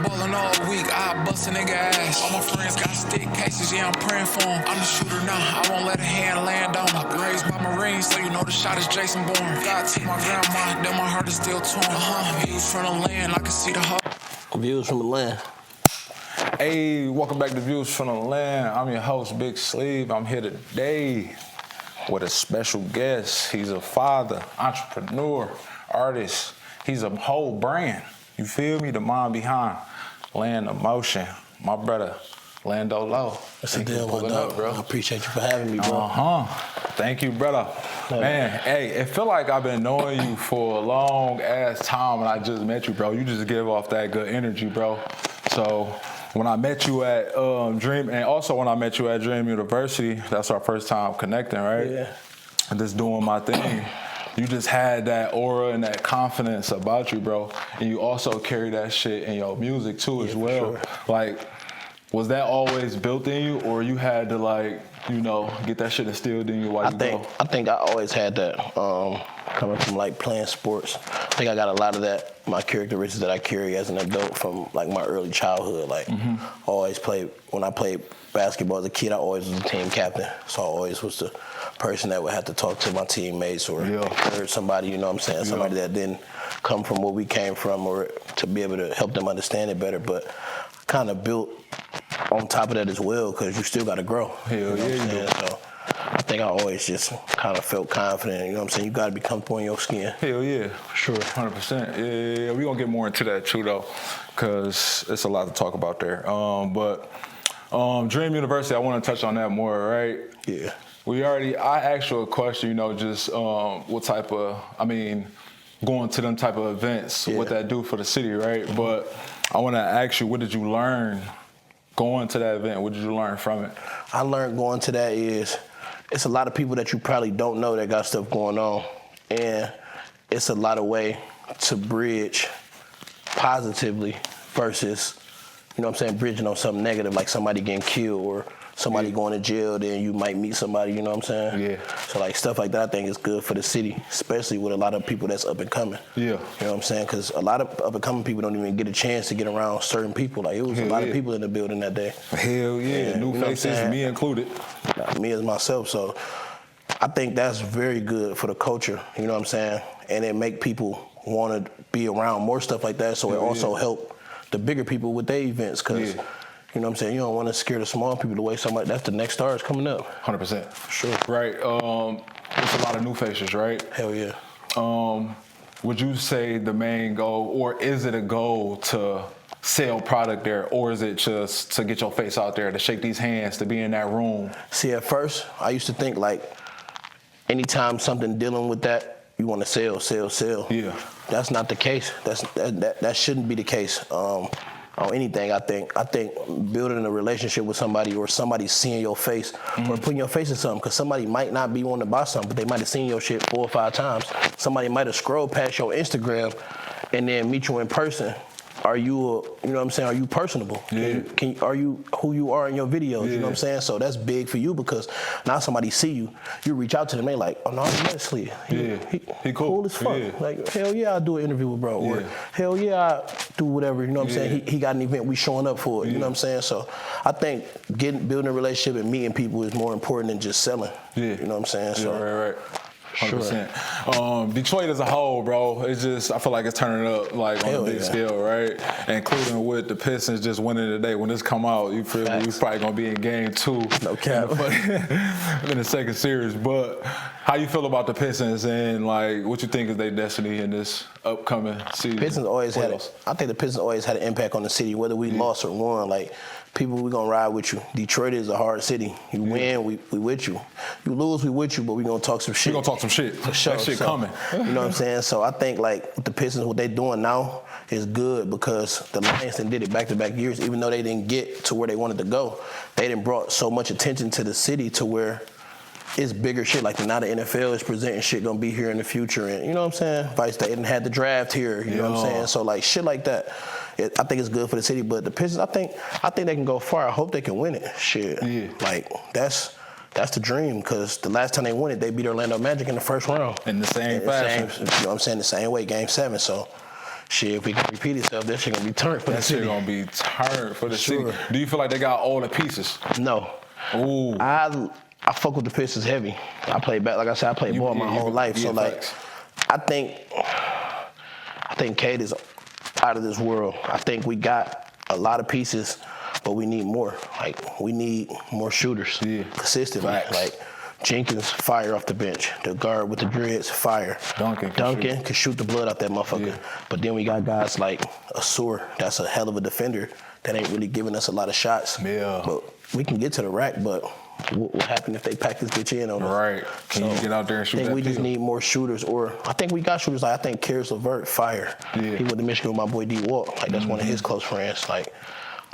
ballin' all week, I bust a nigga ass. All my friends got stick cases, yeah, I'm praying for them. I'm the shooter now, I won't let a hand land on. I've been raised by Marines, so you know the shot is Jason Bourne. God took my grandma, then my heart is still torn. Views from the land, I can see the heart. Views from the land. Hey, welcome back to Views from the Land. I'm your host, Big Sleeve. I'm here today with a special guest. He's a father, entrepreneur, artist. He's a whole brand. You feel me? The mind behind Land of Motion. My brother, Lando Lo. That's a deal, my dog, bro. I appreciate you for having me, bro. Thank you, brother. Man, hey, it feel like I've been knowing you for a long ass time, and I just met you, bro. You just give off that good energy, bro. So when I met you at Dream, and also when I met you at Dream University, that's our first time connecting, right? Yeah. And just doing my thing. You just had that aura and that confidence about you, bro. And you also carry that shit in your music too, as well. Sure. Like, was that always built in you, or you had to, like, you know, get that shit instilled in you while you go? I think I always had that, coming from like playing sports. I think I got a lot of that, my characteristics that I carry as an adult from like my early childhood. Like, always played, when I played basketball as a kid, I always was the team captain. So I always was the person that would have to talk to my teammates or encourage somebody, you know what I'm saying? Somebody that didn't come from where we came from, or to be able to help them understand it better. But kind of built on top of that as well, because you still got to grow. Hell yeah, you do. So I think I always just kind of felt confident, you know what I'm saying? You got to be comfortable in your skin. Hell yeah, for sure, 100%. Yeah, we're going to get more into that too, though, because it's a lot to talk about there. But Dream University, I want to touch on that more, right? Yeah. I asked you a question, you know, just what type of, going to them type of events, what that do for the city, right? But I want to ask you, what did you learn going to that event? What did you learn from it? I learned going to that is, it's a lot of people that you probably don't know that got stuff going on. And it's a lot of way to bridge positively versus, you know what I'm saying, bridging on something negative, like somebody getting killed or somebody going to jail, then you might meet somebody, you know what I'm saying? Yeah. So like stuff like that I think is good for the city, especially with a lot of people that's up and coming. Yeah. You know what I'm saying? Because a lot of up and coming people don't even get a chance to get around certain people. Like, it was a lot of people in the building that day. Hell yeah, and, new faces, me included. Me as myself, so I think that's very good for the culture, you know what I'm saying? And it make people want to be around more stuff like that, so it also help the bigger people with their events, because you know what I'm saying? You don't want to scare the small people away. Somebody, that's the next stars coming up. 100%. For sure. Right. It's a lot of new faces, right? Hell yeah. Would you say the main goal, or is it a goal to sell product there, or is it just to get your face out there, to shake these hands, to be in that room? See, at first, I used to think like, anytime something dealing with that, you want to sell. Yeah. That's not the case. That shouldn't be the case. On anything, I think building a relationship with somebody, or somebody seeing your face, or putting your face in something, because somebody might not be wanting to buy something, but they might have seen your shit 4 or 5 times. Somebody might have scrolled past your Instagram and then meet you in person. Are you, you know what I'm saying, are you personable? Yeah. Are you who you are in your videos? You know what I'm saying? So that's big for you, because now somebody see you, you reach out to them, they like, oh no, honestly, he cool as fuck. Yeah. Like, hell yeah, I'll do an interview with bro. Or hell yeah, I do whatever, you know what I'm saying? He got an event, we showing up for it, you know what I'm saying? So I think building a relationship and meeting people is more important than just selling. You know what I'm saying? So, right. 100%. Detroit as a whole, bro, it's just, I feel like it's turning up like on a big scale, right? Including with the Pistons just winning today. When this come out, you feel me? We probably gonna be in game 2. No cap. In the second series. But how you feel about the Pistons, and like what you think is their destiny in this upcoming season? Pistons always I think the Pistons always had an impact on the city, whether we lost or won. Like, people, we gonna ride with you. Detroit is a hard city. You win, we with you. You lose, we with you, but we gonna talk some shit. We gonna talk some shit. For sure. That shit coming. You know what I'm saying? So I think like the Pistons, what they doing now is good, because the Lions did it back-to-back years. Even though they didn't get to where they wanted to go, they done brought so much attention to the city to where it's bigger shit. Like, now the NFL is presenting shit gonna be here in the future, and you know what I'm saying? Vice, they didn't had the draft here. You know what I'm saying? So like shit like that. I think it's good for the city, but the Pistons, I think they can go far. I hope they can win it. Shit. Yeah. Like, that's the dream, because the last time they won it, they beat Orlando Magic in the first round. In the same fashion. You know what I'm saying? The same way, Game 7. So, shit, if we can repeat itself, that shit gonna be turned for the That city. shit gonna be turned for the Sure. city. Do you feel like they got all the pieces? No. Ooh. I fuck with the Pistons heavy. I played back, like I said, I played ball my whole life. So like, facts. I think Cade is out of this world. I think we got a lot of pieces, but we need more. Like, we need more shooters consistently. Facts. Like, Jenkins, fire off the bench. The guard with the dreads, fire. Duncan can shoot the blood out that motherfucker. Yeah. But then we got guys like Asur, that's a hell of a defender that ain't really giving us a lot of shots. Yeah. But we can get to the rack, but what happen if they pack this bitch in on us? Right. Can you get out there and shoot that I think we just field? need more shooters, or I think we got shooters. Like, I think Karis LeVert, fire. Yeah. He went to Michigan with my boy D. Walt. Like, that's one of his close friends. Like,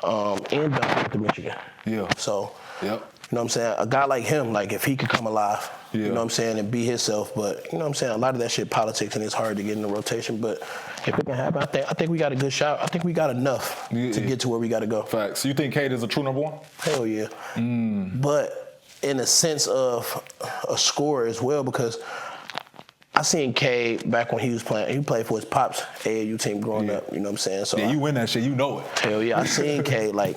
and Duncan went to Michigan. Yeah. So, Yep. you know what I'm saying? A guy like him, like, if he could come alive, you know what I'm saying, and be himself. But, you know what I'm saying? A lot of that shit politics, and it's hard to get in the rotation. But if it can happen, I think we got a good shot. I think we got enough to get to where we got to go. Facts. You think Cade is a true number one? Hell yeah. But in a sense of a scorer as well, because I seen Cade back when he was playing. He played for his pops AAU team growing up. You know what I'm saying? So Yeah, you win that shit. You know it. hell yeah, I seen Cade, like,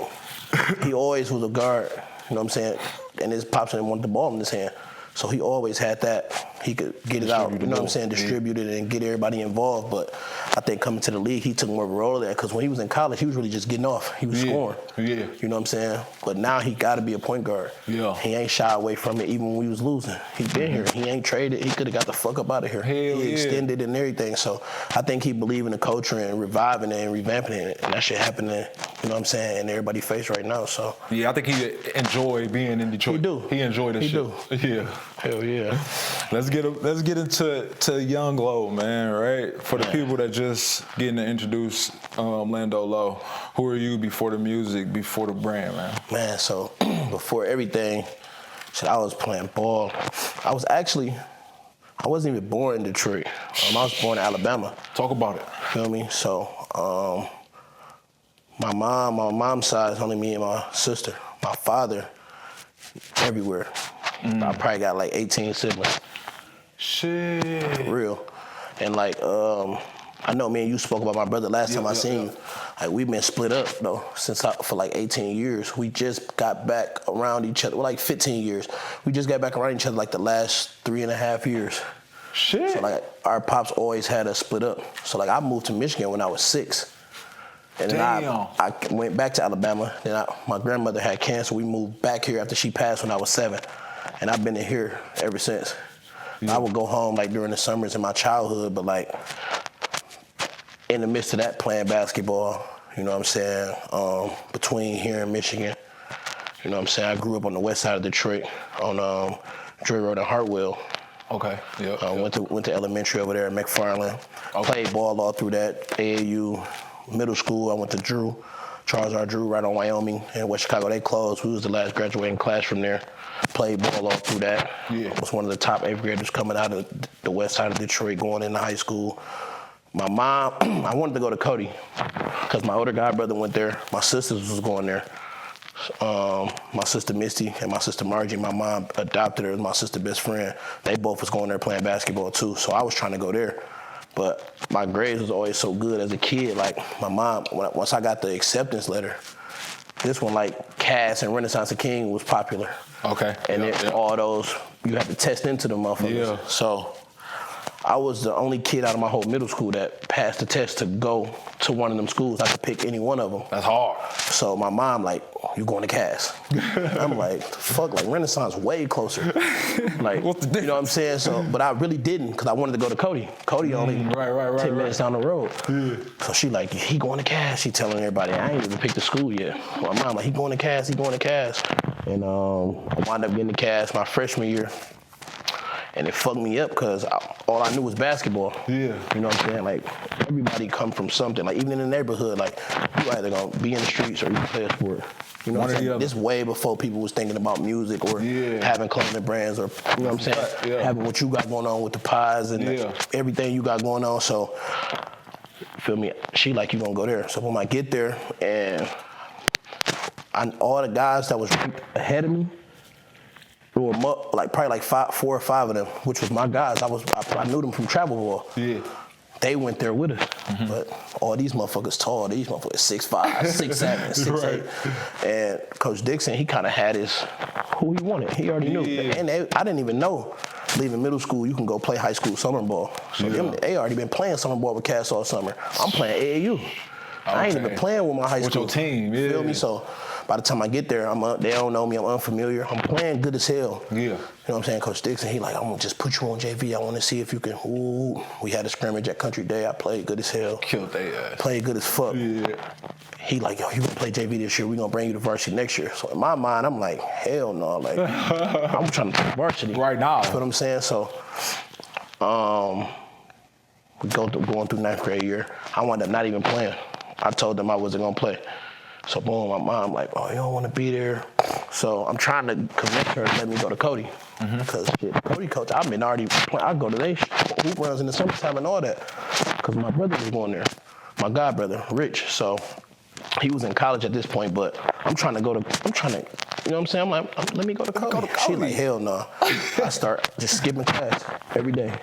he always was a guard, you know what I'm saying? And his pops didn't want the ball in his hand. So he always had that. He could get it out, you know what I'm saying, distribute it and get everybody involved. But I think coming to the league, he took more of a role of that, because when he was in college, he was really just getting off. He was scoring. Yeah. You know what I'm saying? But now he got to be a point guard. Yeah. He ain't shy away from it even when we was losing. He been here. He ain't traded. He could have got the fuck up out of here. He extended and everything. So I think he believe in the culture and reviving it and revamping it. And that shit happening, you know what I'm saying, in everybody's face right now. So Yeah, I think he enjoy being in Detroit. He do. He enjoyed the He shit. do. Yeah. hell yeah. Let's get into Young Lo, man. Right, for the people that just getting to introduce Lando Lo. Who are you before the music, before the brand, man? Man, so before everything, shit, I was playing ball. I wasn't even born in Detroit. I was born in Alabama. Talk about it. Feel me? So my mom's side is only me and my sister. My father, everywhere. I probably got like 18 siblings. Shit. For real. And like, I know me and you spoke about my brother last time I seen you. Like, we've been split up though for like 18 years. We just got back around each other, well, like 15 years. We just got back around each other like the last 3.5 years. Shit. So like, our pops always had us split up. So like, I moved to Michigan when I was 6. And then I went back to Alabama. Then my grandmother had cancer. We moved back here after she passed when I was 7. And I've been in here ever since. Yeah. I would go home like during the summers in my childhood, but like in the midst of that, playing basketball, you know what I'm saying, between here and Michigan. You know what I'm saying? I grew up on the west side of Detroit on Dre Road and Hartwell. Okay. Yeah. Went to elementary over there at McFarland. Okay. Played ball all through that. AAU, middle school, I went to Drew, Charles R. Drew, right on Wyoming. And West Chicago, they closed. We was the last graduating class from there. Played ball all through that. Yeah. Was one of the top 8th graders coming out of the west side of Detroit, going into high school. My mom, I wanted to go to Cody because my older god brother went there. My sisters was going there. My sister Misty and my sister Margie, my mom adopted her as my sister's best friend. They both was going there playing basketball too. So I was trying to go there. But my grades was always so good as a kid. Like, my mom, once I got the acceptance letter, this one, like, Cass and Renaissance of King was popular. Okay. And all those, you had to test into them motherfuckers. Yeah. So I was the only kid out of my whole middle school that passed the test to go to one of them schools. I could pick any one of them. That's hard. So my mom, like, you going to Cass? I'm like, fuck, like, Renaissance way closer. Like, what's the difference? You know what I'm saying? So, but I really didn't, because I wanted to go to Cody. Cody only 10 minutes down the road. Yeah. So she like, he going to Cass. She telling everybody, I ain't even picked the school yet. My mom like, he going to Cass, he going to Cass. And I wound up getting to Cass my freshman year. And it fucked me up because all I knew was basketball. Yeah. You know what I'm saying? Like, everybody come from something. Like, even in the neighborhood, like, you either gonna be in the streets or you play a sport. You know what I'm saying? This way before people was thinking about music or having clothing brands or, you know what I'm saying? Yeah. Having what you got going on with the pies and everything you got going on. So, feel me? She like, you gonna go there. So when I get there and all the guys that was ranked ahead of me, like probably like 4 or 5 of them, which was my guys. I knew them from travel ball. Yeah. they went there with us. But all these motherfuckers tall. These motherfuckers 6'5", 6'7", 6'8". And Coach Dixon, he kind of had who he wanted. He already knew. And I didn't even know. Leaving middle school, you can go play high school summer ball. So they already been playing summer ball with cats all summer. I'm playing AAU. I ain't even playing with my high school. With your team, yeah. Feel me? So by the time I get there, they don't know me. I'm unfamiliar. I'm playing good as hell. Yeah. You know what I'm saying? Coach Dixon, he like, I'm gonna just put you on JV. I want to see if you can. Ooh, we had a scrimmage at Country Day. I played good as hell. Killed they ass. Played good as fuck. Yeah. He like, yo, you gonna play JV this year? We gonna bring you to varsity next year. So in my mind, I'm like, hell no. Like, I'm trying to play varsity right now. You know what I'm saying? So, we going through ninth grade year. I wound up not even playing. I told them I wasn't gonna play. So boom, my mom like, oh, you don't want to be there. So I'm trying to convince her to let me go to Cody. Because Cody coach, I've been already playing. I go to they hoop runs in the summertime and all that. Because my brother was going there. My god brother, Rich. So he was in college at this point, but I'm trying to, you know what I'm saying? I'm like, let me go to Cody. She like, hell no. I start just skipping class every day.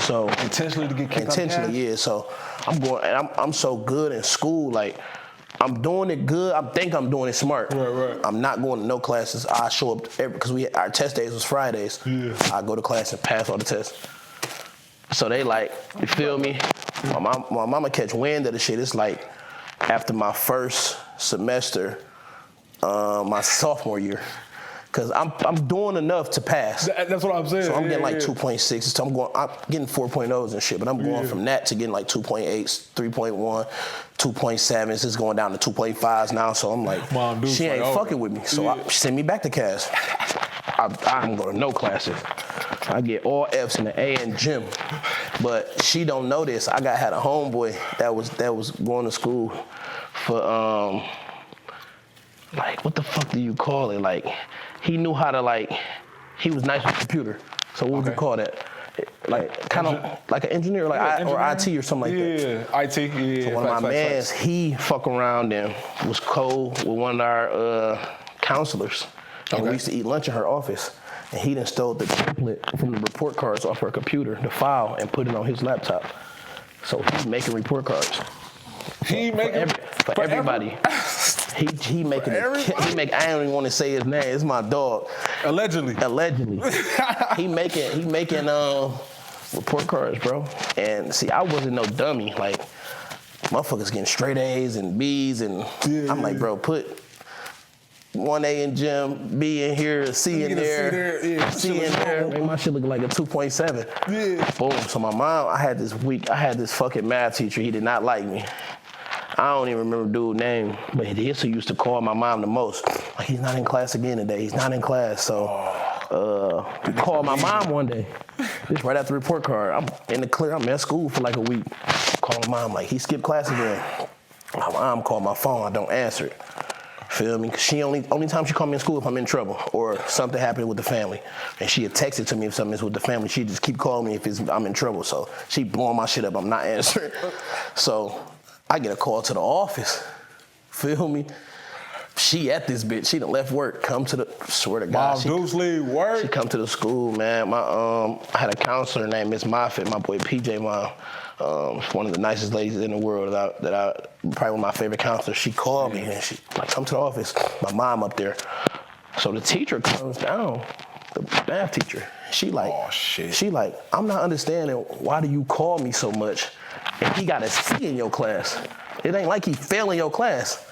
So intentionally to get kicked out of class? Intentionally, yeah. So I'm going, and I'm so good in school, like, I'm doing it good. I think I'm doing it smart. Right. I'm not going to no classes. I show up because our test days was Fridays. Yeah. I go to class and pass all the tests. So they like, you feel me? My mama catch wind of the shit. It's like after my first semester, my sophomore year. Cause I'm doing enough to pass. That's what I'm saying. So I'm getting like 2.6. So I'm getting 4.0s and shit, but I'm going from that to getting like 2.8s, 3.1, 2.7s. It's going down to 2.5s now. So I'm like, Mom, she ain't fucking with me. So she send me back to Cass. I'm going to no classes. I get all Fs in the A in gym. But she don't know this. I had a homeboy that was going to school for like, what the fuck do you call it? Like, he knew how to, like, he was nice with computer. So what would you call that? Like, kind of like an engineer, like or IT or something like that. Yeah, IT, yeah. So one of my mans, he fuck around and was cold with one of our counselors. And we used to eat lunch in her office. And he done stole the template from the report cards off her computer, the file, and put it on his laptop. So he's making report cards. For everybody. He making it. I don't even want to say his name. It's my dog. Allegedly. he making report cards, bro. And see, I wasn't no dummy. Like, motherfuckers getting straight A's and B's, and I'm like, bro, put 1A in gym, B in here, C in there, C in there. Make my shit look like a 2.7. Yeah. Boom. So my mom, I had this fucking math teacher. He did not like me. I don't even remember dude's name, but he used to call my mom the most. Like, he's not in class again today. He's not in class. So he called my mom one day, just right after the report card. I'm in the clear. I'm at school for like a week. Call my mom, like, he skipped class again. My mom called my phone. I don't answer it. Feel me? Cause she only time she call me in school if I'm in trouble or something happened with the family. And she had texted to me if something is with the family. She just keep calling me if I'm in trouble. So she blowing my shit up. I'm not answering. So I get a call to the office. Feel me? She at this bitch. She done left work. Come to the, swear to God. Mom, do leave work. She come to the school, man. I had a counselor named Miss Moffitt, my boy PJ mom. One of the nicest ladies in the world that I probably one of my favorite counselors. She called me and she like, come to the office. My mom up there. So the teacher comes down, the math teacher. She like, oh, shit. She like, I'm not understanding, why do you call me so much? And he got a C in your class. It ain't like he failed in your class.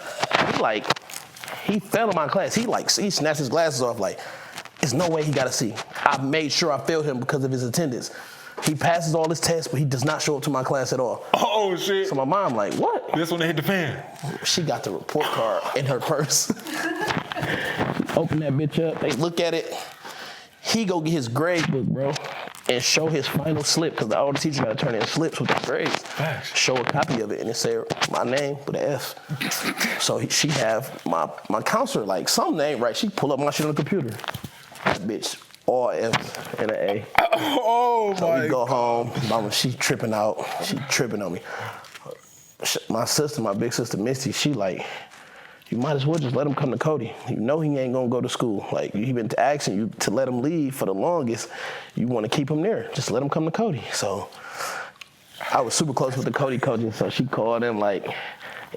He failed in my class. He snatched his glasses off like, there's no way he got a C. I made sure I failed him because of his attendance. He passes all his tests, but he does not show up to my class at all. Oh, shit. So my mom like, what? This when they hit the fan. She got the report card in her purse. Open that bitch up. They look at it. He go get his grade book, bro, and show his final slip, because all the teachers got to turn in slips with their grades. Thanks. Show a copy of it, and it say my name with an F. So she have my counselor, like, something ain't right. She pull up my shit on the computer. That bitch, all F's and an A. Oh, so we go home. Mama, she tripping out. She tripping on me. My sister, my big sister Misty, she like, you might as well just let him come to Cody. You know he ain't gonna go to school. Like, he been asking you to let him leave for the longest. You want to keep him there. Just let him come to Cody. So I was super close with the Cody coach, so she called him like,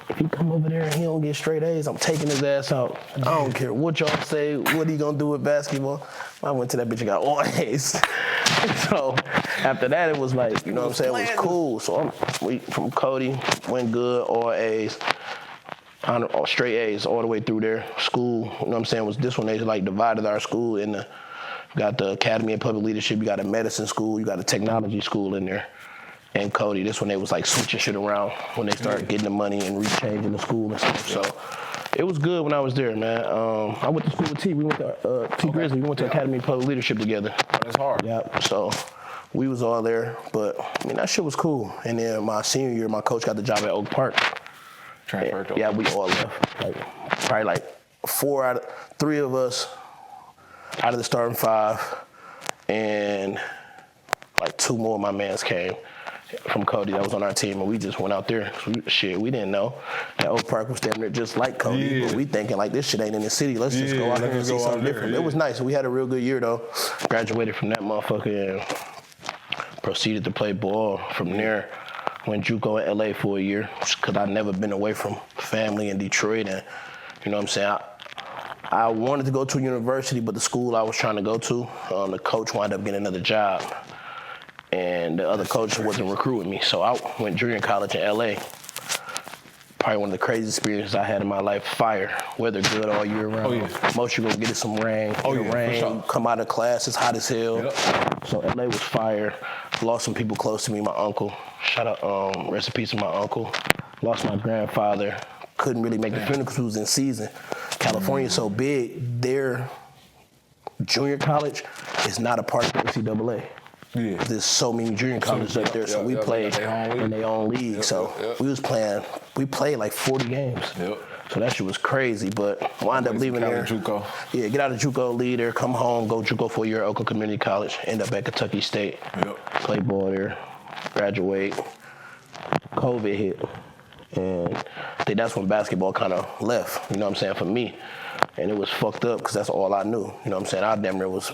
if he come over there and he don't get straight A's, I'm taking his ass out. I don't care what y'all say, what he gonna do with basketball. I went to that bitch and got all A's. So after that, it was like, you know what I'm saying, it was cool. So we from Cody, went good, all A's, all straight A's all the way through there. School, you know what I'm saying, was this one, they like divided our school in the, you got the Academy of Public Leadership, you got a medicine school, you got a technology school in there. And Cody, this one they was like switching shit around when they started getting the money and rechanging the school and stuff. So it was good when I was there, man. I went to school with T. We went to T Grizzly. We went to Academy of Public Leadership together. That's hard. Yeah. So we was all there, but I mean that shit was cool. And then my senior year, my coach got the job at Oak Park. Transferred to. Yeah, we all left. Like probably like 3 of us out of the starting 5, and like 2 more of my mans came from Cody that was on our team, and we just went out there. We didn't know that Oak Park was damn near just like Cody, but we thinking like this shit ain't in the city. Let's just go out there and see something different. It was nice. We had a real good year though. Graduated from that motherfucker and proceeded to play ball from there. Went JUCO in LA for a year because I'd never been away from family in Detroit, and you know what I'm saying. I wanted to go to a university, but the school I was trying to go to, the coach wound up getting another job. And the other coach wasn't recruiting me. So I went junior college in LA. Probably one of the craziest experiences I had in my life. Fire, weather good all year round. Oh, yeah. Most you gonna get is some rain. Rain, sure. Come out of class, it's hot as hell. Yep. So LA was fire. Lost some people close to me, my uncle. Shout out, rest in peace to my uncle. Lost my grandfather. Couldn't really make the funeral because we was in season. California's so big, their junior college is not a part of the NCAA. Yeah. There's so many junior colleges up there, so we played in their own league. We played like 40 games. Yep. So that shit was crazy, but wound up leaving there. JUCO. Yeah, get out of JUCO, leave there, come home, go JUCO for a year at Oakland Community College, end up at Kentucky State, play ball there, graduate. COVID hit, and I think that's when basketball kind of left, you know what I'm saying, for me. And it was fucked up because that's all I knew, you know what I'm saying. I damn near was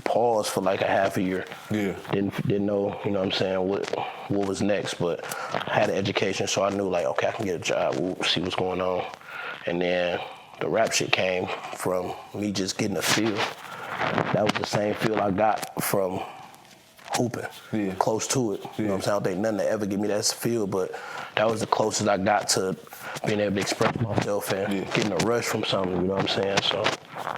paused for like a half a year. Yeah. Didn't know, you know what I'm saying, what was next, but I had an education, so I knew like, okay, I can get a job, we'll see what's going on. And then the rap shit came from me just getting a feel. That was the same feel I got from hooping, close to it. You know what I'm saying? I don't think nothing to ever give me that feel, but that was the closest I got to being able to express myself and getting a rush from something, you know what I'm saying? So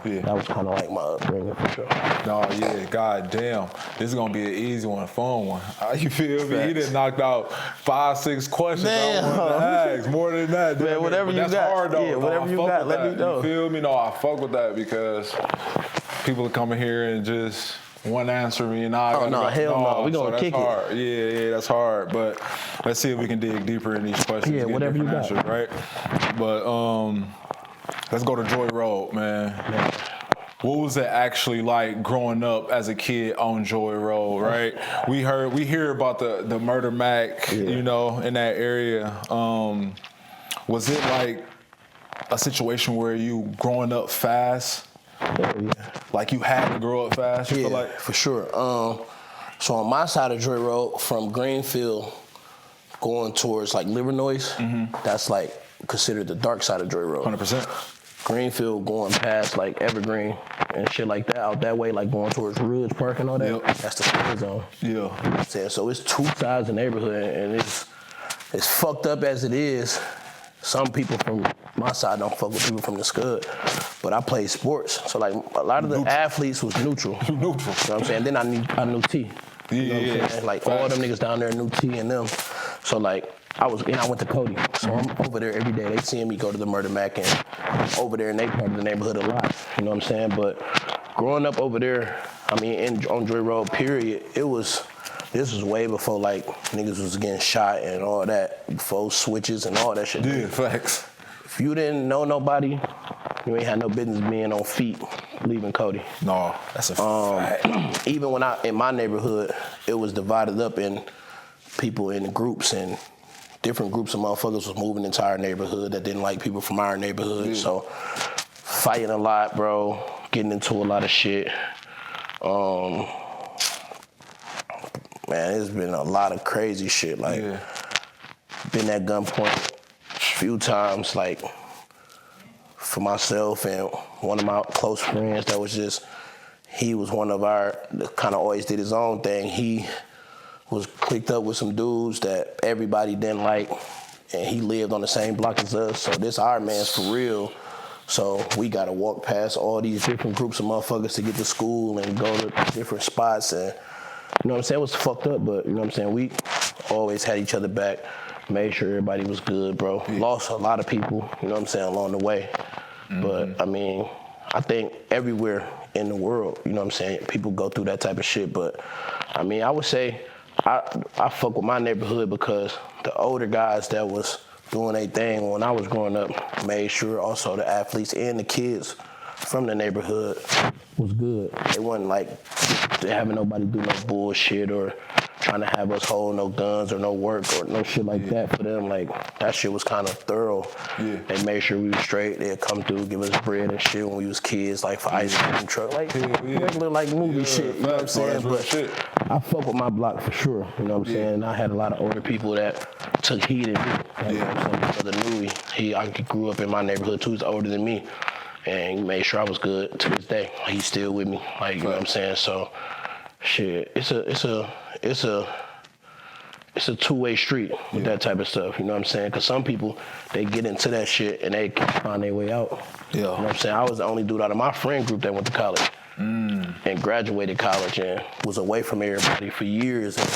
that was kind of like my upbringing for sure. No, yeah, goddamn. This is going to be an easy one, a fun one. You feel me? He done knocked out 5, 6 questions I wanted to ask. More than that. Man, whatever you got. That's hard, though. Yeah, whatever you got, let me know. You feel me? No, I fuck with that because people are coming here and just one answer me and I hell no. We gonna kick it. Yeah, that's hard. But let's see if we can dig deeper in these questions. Yeah, whatever you got. Answers, right? But let's go to Joy Road, man. What was it actually like growing up as a kid on Joy Road, right? We hear about the Murder Mac, you know, in that area. Was it like a situation where you growing up fast? Like you had to grow up fast? You feel like? For sure. So on my side of Joy Road, from Greenfield going towards like Livernois, that's like considered the dark side of Joy Road. 100%. Greenfield going past like Evergreen and shit like that, out that way, like going towards Ridge Park and all that, that's the school zone. Yeah. You know what I'm saying? So it's 2 sides of the neighborhood, and it's fucked up as it is. Some people from my side don't fuck with people from the Scud, but I played sports, so like a lot of the athletes was neutral. You know what I'm saying? Then I knew T. You know what I'm saying? Like all them niggas down there knew T and them. So like I went to Cody, so I'm over there every day. They seeing me go to the Murder Mac and over there, and they part of the neighborhood a lot. You know what I'm saying? But growing up over there, I mean, on Joy Road, period, this was way before like niggas was getting shot and all that, before switches and all that shit. Yeah, facts. If you didn't know nobody, you ain't had no business being on feet leaving Cody. No, that's a fact. Even when in my neighborhood, it was divided up in people in groups, and different groups of motherfuckers was moving into our neighborhood that didn't like people from our neighborhood. So fighting a lot, bro, getting into a lot of shit. Man, it's been a lot of crazy shit. Like, been at gunpoint a few times, like, for myself and one of my close friends that was just, he was one of our, kind of always did his own thing. He was clicked up with some dudes that everybody didn't like, and he lived on the same block as us. So this our man's for real. So we gotta walk past all these different groups of motherfuckers to get to school and go to different spots. And you know what I'm saying? It was fucked up, but you know what I'm saying? We always had each other back, made sure everybody was good, bro. Lost a lot of people, you know what I'm saying, along the way. But I mean, I think everywhere in the world, you know what I'm saying, people go through that type of shit. But I mean, I would say I fuck with my neighborhood because the older guys that was doing their thing when I was growing up made sure also the athletes and the kids from the neighborhood was good. They wasn't like having nobody do no bullshit or trying to have us hold no guns or no work or no shit like that for them. Like, that shit was kind of thorough. They made sure we was straight. They'd come through, give us bread and shit when we was kids, like for ice cream truck. Like, regular like movie shit, you know what I'm saying? But I fuck with my block for sure, you know what I'm saying? I had a lot of older people that took heed in me. Like, you know what I'm saying? My brother Louis, I grew up in my neighborhood too. He's older than me. And he made sure I was good to this day. He's still with me, like, you know what I'm saying? So, shit, it's a two-way street with that type of stuff, you know what I'm saying? Because some people, they get into that shit and they can't find their way out. You know what I'm saying? I was the only dude out of my friend group that went to college and graduated college and was away from everybody for years. And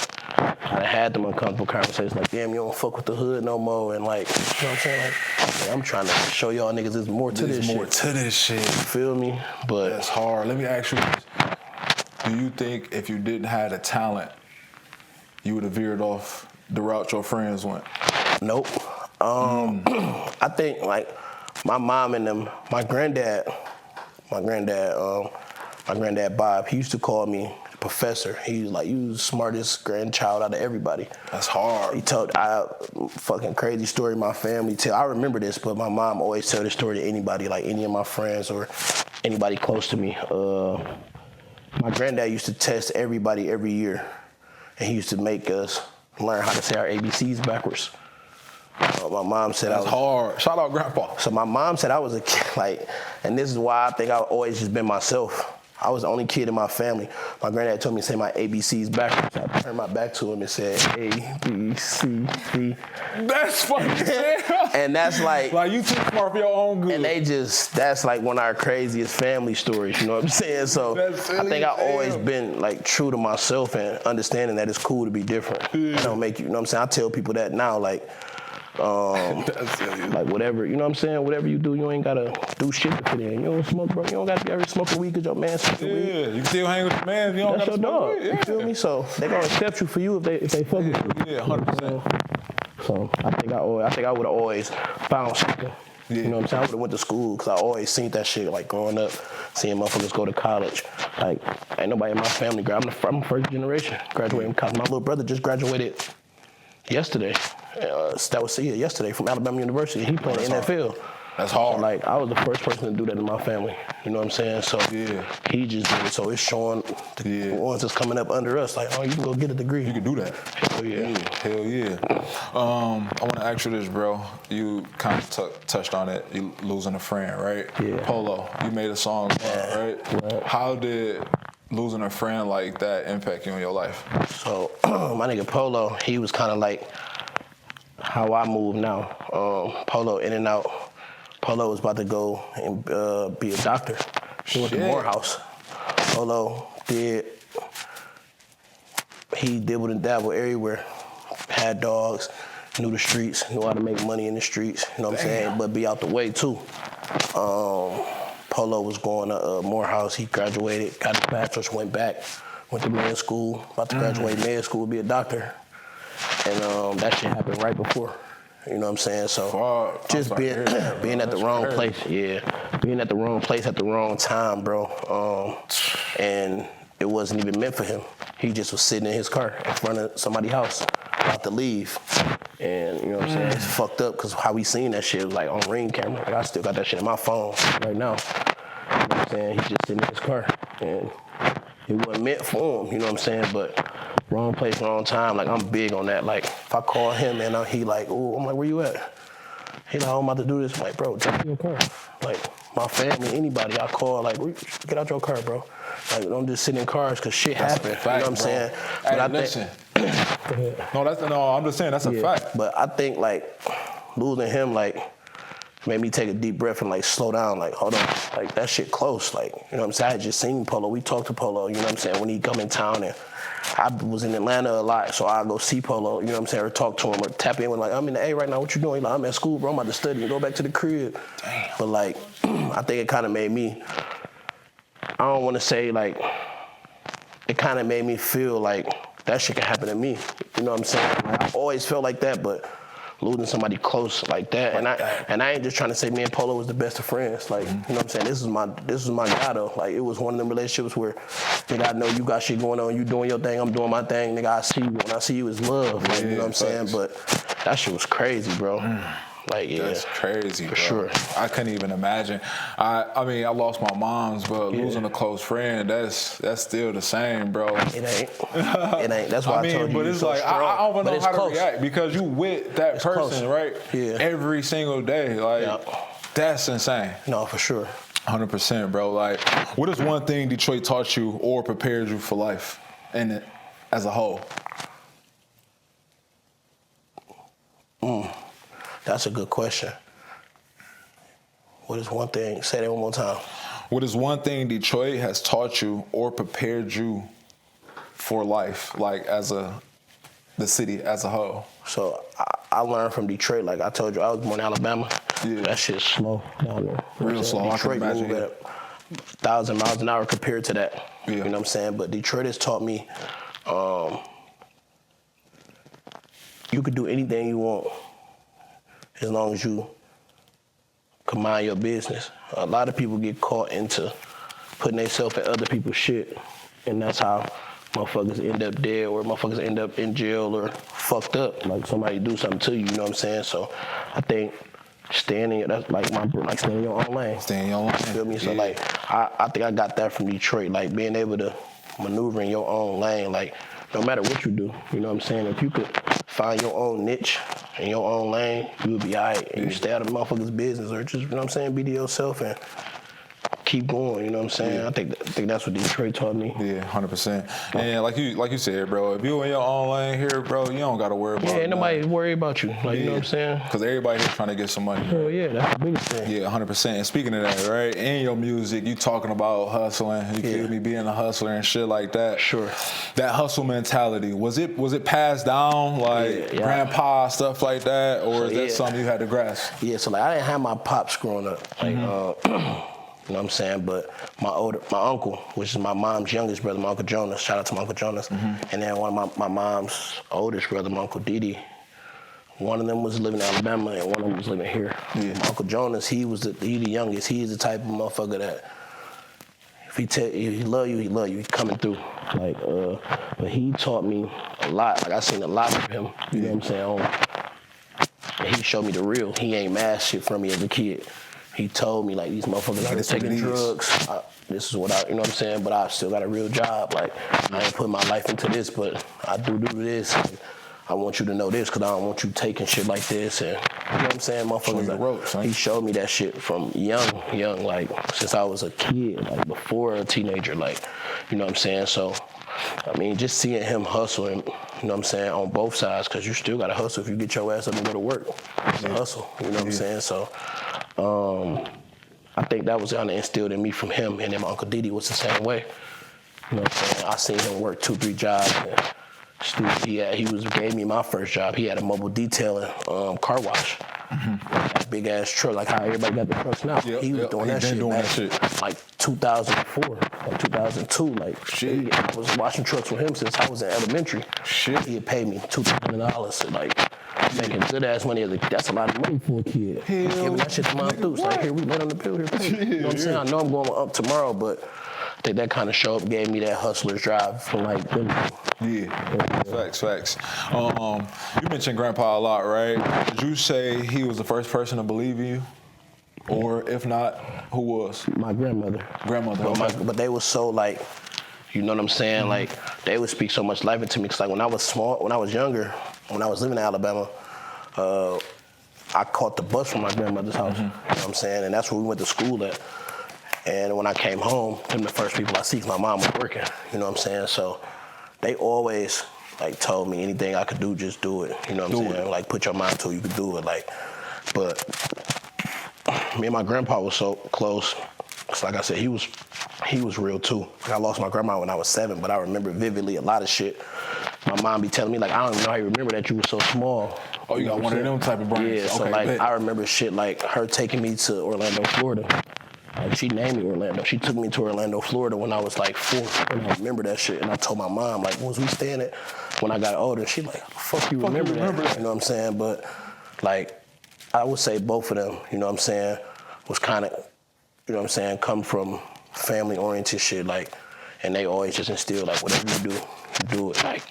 I had them uncomfortable conversations like, damn, you don't fuck with the hood no more. And like, you know what I'm saying? Like, I'm trying to show y'all niggas there's more to this shit. There's more to this shit. You feel me? But that's hard. Let me ask you this. Do you think if you didn't have the talent, you would have veered off the route your friends went? Nope. I think like my mom and them, my granddad Bob, he used to call me professor. He was like, you the smartest grandchild out of everybody. That's hard. He told fucking crazy story my family tell. I remember this, but my mom always tell this story to anybody, like any of my friends or anybody close to me. My granddad used to test everybody every year, and he used to make us learn how to say our ABCs backwards. My mom said that's hard. Shout out Grandpa. So my mom said I was a kid, like, and this is why I think I've always just been myself. I was the only kid in my family. My granddad told me to say my ABCs backwards. I turned my back to him and said A, B, C, D. That's funny. And that's like you too smart for your own good. And that's like one of our craziest family stories, you know what I'm saying? So I think I've always been like true to myself and understanding that it's cool to be different. I don't make you know what I'm saying? I tell people that now, like, like whatever, you know what I'm saying? Whatever you do, you ain't gotta do shit to fit in. You don't smoke, bro. You don't gotta be ever smoking weed because your man smoking weed. Yeah, you still hang with your man. You don't that's gotta your dog. Weed. Yeah. You feel me? So they gonna accept you for you if they fuck with you. Yeah, 100%. So I think I would have always found something. You know what I'm saying? I would have went to school because I always seen that shit, like growing up, seeing motherfuckers go to college. Like, ain't nobody in my family. I'm the first generation graduating college. My little brother just graduated yesterday. Yesterday from Alabama University. He played in the NFL. That's hard. So, like, I was the first person to do that in my family. You know what I'm saying? So he just did it. So it's showing the ones that's coming up under us, like, oh, you can go get a degree. You can do that. Hell yeah. Hell yeah. I want to ask you this, bro. You kind of touched on it. You losing a friend, right? Yeah. Polo. You made a song, right? How did losing a friend like that impact you in your life? So my nigga Polo, he was kind of like how I move now. Polo in and out. Polo was about to go and be a doctor. He went to Morehouse. Polo he dibbled and dabbled everywhere. Had dogs, knew the streets, knew how to make money in the streets, you know what I'm saying? But be out the way too. Polo was going to Morehouse. He graduated, got his bachelor's, went to med school, about to graduate med school, be a doctor. And that shit happened right before. You know what I'm saying? So just being at the wrong place, being at the wrong place at the wrong time, bro. And it wasn't even meant for him. He just was sitting in his car in front of somebody's house, about to leave. And you know what I'm saying? It's fucked up because how we seen that shit was like on Ring camera. Like, I still got that shit in my phone right now. You know what I'm saying? He just sitting in his car. And it wasn't meant for him, you know what I'm saying? But wrong place, wrong time. Like, I'm big on that. Like, if I call him and he like, ooh, I'm like, where you at? He like, I'm about to do this. I'm like, bro, jump in your car. Like, my family, anybody I call, like, get out your car, bro. Like, don't just sit in cars because shit happen. Fact, you know what I'm saying? Hey, But listen. I'm just saying that's a fact. But I think, like, losing him, like, made me take a deep breath and, like, slow down. Like, hold on. Like, that shit close. Like, you know what I'm saying? I had just seen Polo. We talked to Polo, you know what I'm saying? When he come in town, and I was in Atlanta a lot, so I go see Polo, you know what I'm saying? Or talk to him or tap in with, like, I'm in the A right now. What you doing? He's like, I'm at school, bro. I'm about to study and go back to the crib. Damn. But, like, I think it kind of made me, I don't want to say, like, it kind of made me feel like that shit can happen to me. You know what I'm saying? Like, I always felt like that, but losing somebody close like that, and I ain't just trying to say me and Polo was the best of friends. Like, you know what I'm saying? This is my guy though. Like, it was one of them relationships where, nigga, I know you got shit going on, you doing your thing, I'm doing my thing, nigga, I see you. When I see you, it's love. Like, you know what I'm saying? But that shit was crazy, bro. Like, yeah. That's crazy, for bro. sure. I couldn't even imagine. I mean, I lost my mom's, but losing a close friend, that's still the same, bro. It ain't. It ain't. That's why I told you. But it's so like, I don't know how to react because you with that person, right? Yeah. Every single day. Like, that's insane. No, for sure. 100%, bro. Like, what is one thing Detroit taught you or prepared you for life in it as a whole? That's a good question. What is one thing? Say that one more time. What is one thing Detroit has taught you or prepared you for life, like the city as a whole? So I learned from Detroit. Like I told you, I was born in Alabama. Yeah. That shit's slow down there. Real slow. Detroit move at 1,000 miles an hour compared to that. Yeah. You know what I'm saying? But Detroit has taught me you could do anything you want as long as you can mind your business. A lot of people get caught into putting themselves in other people's shit, and that's how motherfuckers end up dead or motherfuckers end up in jail or fucked up. Like somebody do something to you, you know what I'm saying? So I think that's like staying in your own lane. Staying in your own lane. You feel me? So like I think I got that from Detroit, like being able to maneuver in your own lane, like no matter what you do, you know what I'm saying? If you could find your own niche in your own lane, you'll be all right. And you stay out of the motherfucker's business or just, you know what I'm saying, be to yourself and keep going, you know what I'm saying? Yeah. I think that's what Detroit taught me. Yeah, 100%. And like you said, bro, if you in your own lane here, bro, you don't gotta worry about ain't nobody worry about you. Like, you know what I'm saying? Because everybody here trying to get some money. Oh yeah, that's the biggest thing. Yeah, 100%. And speaking of that, right, in your music, you talking about hustling, you feel me, being a hustler and shit like that. Sure. That hustle mentality, was it passed down, like grandpa, stuff like that, or is that something you had to grasp? Yeah, so like I didn't have my pops growing up. Like, you know what I'm saying? But my uncle, which is my mom's youngest brother, my Uncle Jonas, shout out to my Uncle Jonas, and then one of my mom's oldest brother, my Uncle Didi, one of them was living in Alabama and one of them was living here. Yeah. My Uncle Jonas, he the youngest. He's the type of motherfucker that if he love you, he love you. He's coming through. Like, but he taught me a lot. Like I seen a lot of him. You know what I'm saying? And he showed me the real. He ain't mad shit from me as a kid. He told me, like, these motherfuckers out here taking drugs. This is what you know what I'm saying? But I still got a real job. Like, I ain't putting my life into this, but I do this. And I want you to know this because I don't want you taking shit like this. And, you know what I'm saying? Motherfuckers, ropes, he showed me that shit from young, like, since I was a kid, like, before a teenager, like, you know what I'm saying? So, I mean, just seeing him hustle, and, you know what I'm saying, on both sides, because you still got to hustle if you get your ass up and go to work. It's a hustle, you know what I'm saying? So, I think that was kind of instilled in me from him, and then my Uncle Didi was the same way. You know what I'm saying? I seen him work 2-3 jobs. And he gave me my first job. He had a mobile detailing car wash. A big ass truck, like how everybody got the trucks now. He was doing that shit back like 2004 or 2002. Like, shit. I was washing trucks with him since I was in elementary. Shit. He had paid me $2,000, like, making good ass money. That's a lot of money for a kid. Giving that shit to my dudes. Like, here, we laid on the pill, here, pay. You know what I'm saying? I know I'm going up tomorrow, but I think that kind of gave me that hustler's drive from like them. Yeah, facts. You mentioned Grandpa a lot, right? Did you say he was the first person to believe in you? Or if not, who was? My grandmother. Grandmother. But they was so like, You know what I'm saying? Like, they would speak so much life into me. Cause like when I was younger, when I was living in Alabama, I caught the bus from my grandmother's house. You know what I'm saying? And that's where we went to school at. And when I came home, them the first people I see, 'cause my mom was working. You know what I'm saying? So they always like told me anything I could do, just do it. You know what I'm saying? Like, put your mind to it, you could do it. Like, but me and my grandpa was so close. Cause like I said, he was real too. I lost my grandma when I was 7, but I remember vividly a lot of shit. My mom be telling me like, I don't even know how you remember that you were so small. Oh, you got one of them type of brains. Yeah, so like I remember shit like her taking me to Orlando, Florida. Like, she named me Orlando. She took me to Orlando, Florida when I was like 4. And I remember that shit. And I told my mom, like, was we staying at when I got older? She like, fuck you remember that? You know what I'm saying? But like, I would say both of them, you know what I'm saying, was kind of, you know what I'm saying, come from family-oriented shit, like, and they always just instill, like, whatever you do it. Like,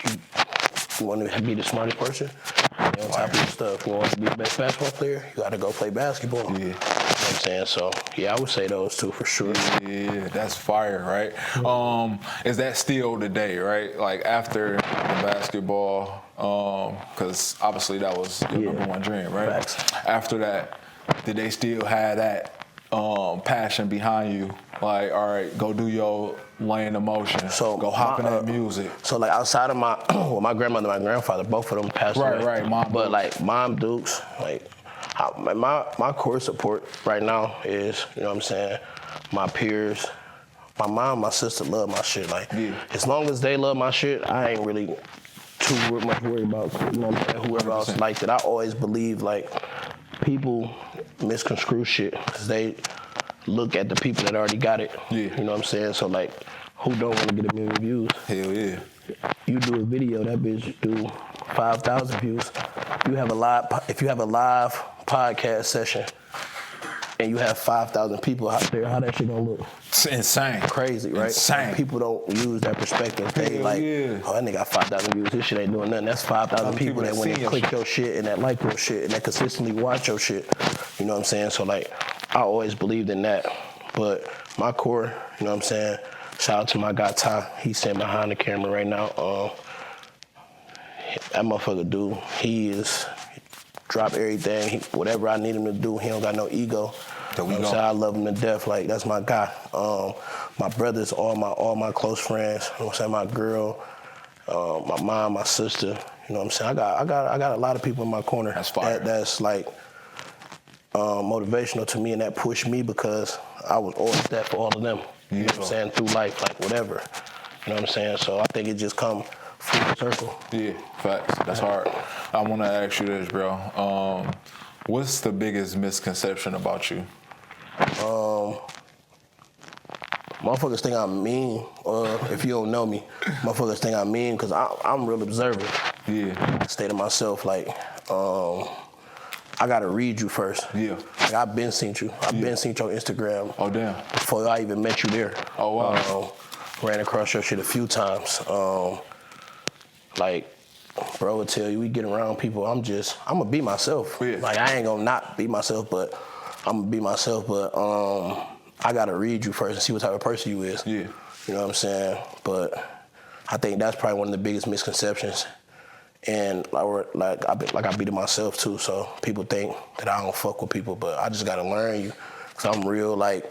you want to be the smartest person, you on top of your stuff. You want to be the best basketball player, you got to go play basketball. Yeah. You know what I'm saying? So, yeah, I would say those two for sure. Yeah, that's fire, right? Is that still today, right? Like, after the basketball, because obviously that was your number one dream, right? Facts. After that, did they still have that passion behind you? Like, all right, go do your lane of motion. So go hop in that music. So like outside of my grandmother, my grandfather, both of them passed away. Right, Mom. But like Mom Dukes, like my core support right now is, you know what I'm saying, my peers. My mom, my sister love my shit. Like, as long as they love my shit, I ain't really too much worried about, you know what I'm saying, whoever else liked it. I always believe like people misconstrue shit because they look at the people that already got it. You know what I'm saying? So like, who don't want to get 1 million views? Hell yeah. You do a video, that bitch do 5,000 views. If you have a live podcast session and you have 5,000 people out there, how that shit gonna look? It's insane. Crazy, right? Insane. People don't use that perspective. They oh, that nigga got 5,000 views. This shit ain't doing nothing. That's 5,000 people that went and click your shit and that like your shit and that consistently watch your shit. You know what I'm saying? So like, I always believed in that. But my core, you know what I'm saying? Shout out to my guy Ty. He's sitting behind the camera right now. That motherfucker dude, he is drop everything. Whatever I need him to do, he don't got no ego. You know what I'm saying? I love him to death. Like, that's my guy. My brothers, all my close friends. You know what I'm saying? My girl, my mom, my sister. You know what I'm saying? I got a lot of people in my corner. That's fire. That's like motivational to me, and that pushed me because I was always that for all of them. You know what I'm saying? Through life, like whatever. You know what I'm saying? So I think it just come full circle. Yeah, facts. That's hard. I want to ask you this, bro. What's the biggest misconception about you? Motherfuckers think I'm mean, if you don't know me. Motherfuckers think I'm mean because I'm real observant. Yeah. I stay to myself, like, I gotta read you first. Yeah. Like, I've been seen you. I've been seen your Instagram. Oh, damn. Before I even met you there. Oh, wow. Ran across your shit a few times. Like, bro would tell you, we get around people, I'm gonna be myself. Yeah. Like, I ain't gonna not be myself, but I'm gonna be myself, but I gotta read you first and see what type of person you is. Yeah. You know what I'm saying? But I think that's probably one of the biggest misconceptions. And like I beat it myself too, so people think that I don't fuck with people, but I just gotta learn you, cause I'm real like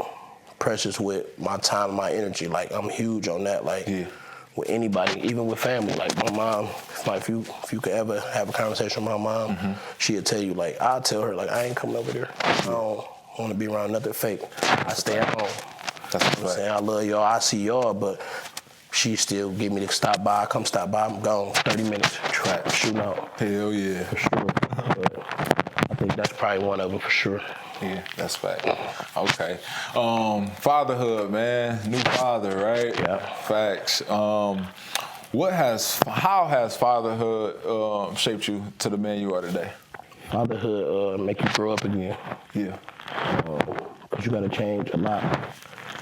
precious with my time and my energy. Like, I'm huge on that. Like, with anybody, even with family. Like, my mom, if you could ever have a conversation with my mom, she'll tell you, like, I'll tell her, like, I ain't coming over there. I don't want to be around nothing fake. I stay at home. That's what I'm saying. I love y'all. I see y'all, but she still give me the stop by. I come stop by. I'm gone. 30 minutes. Track, shooting out. Hell yeah. For sure. But I think that's probably one of them for sure. Yeah, that's fact. Okay. Fatherhood, man. New father, right? Yeah. Facts. How has fatherhood shaped you to the man you are today? Fatherhood make you grow up again. Yeah. Because you got to change a lot.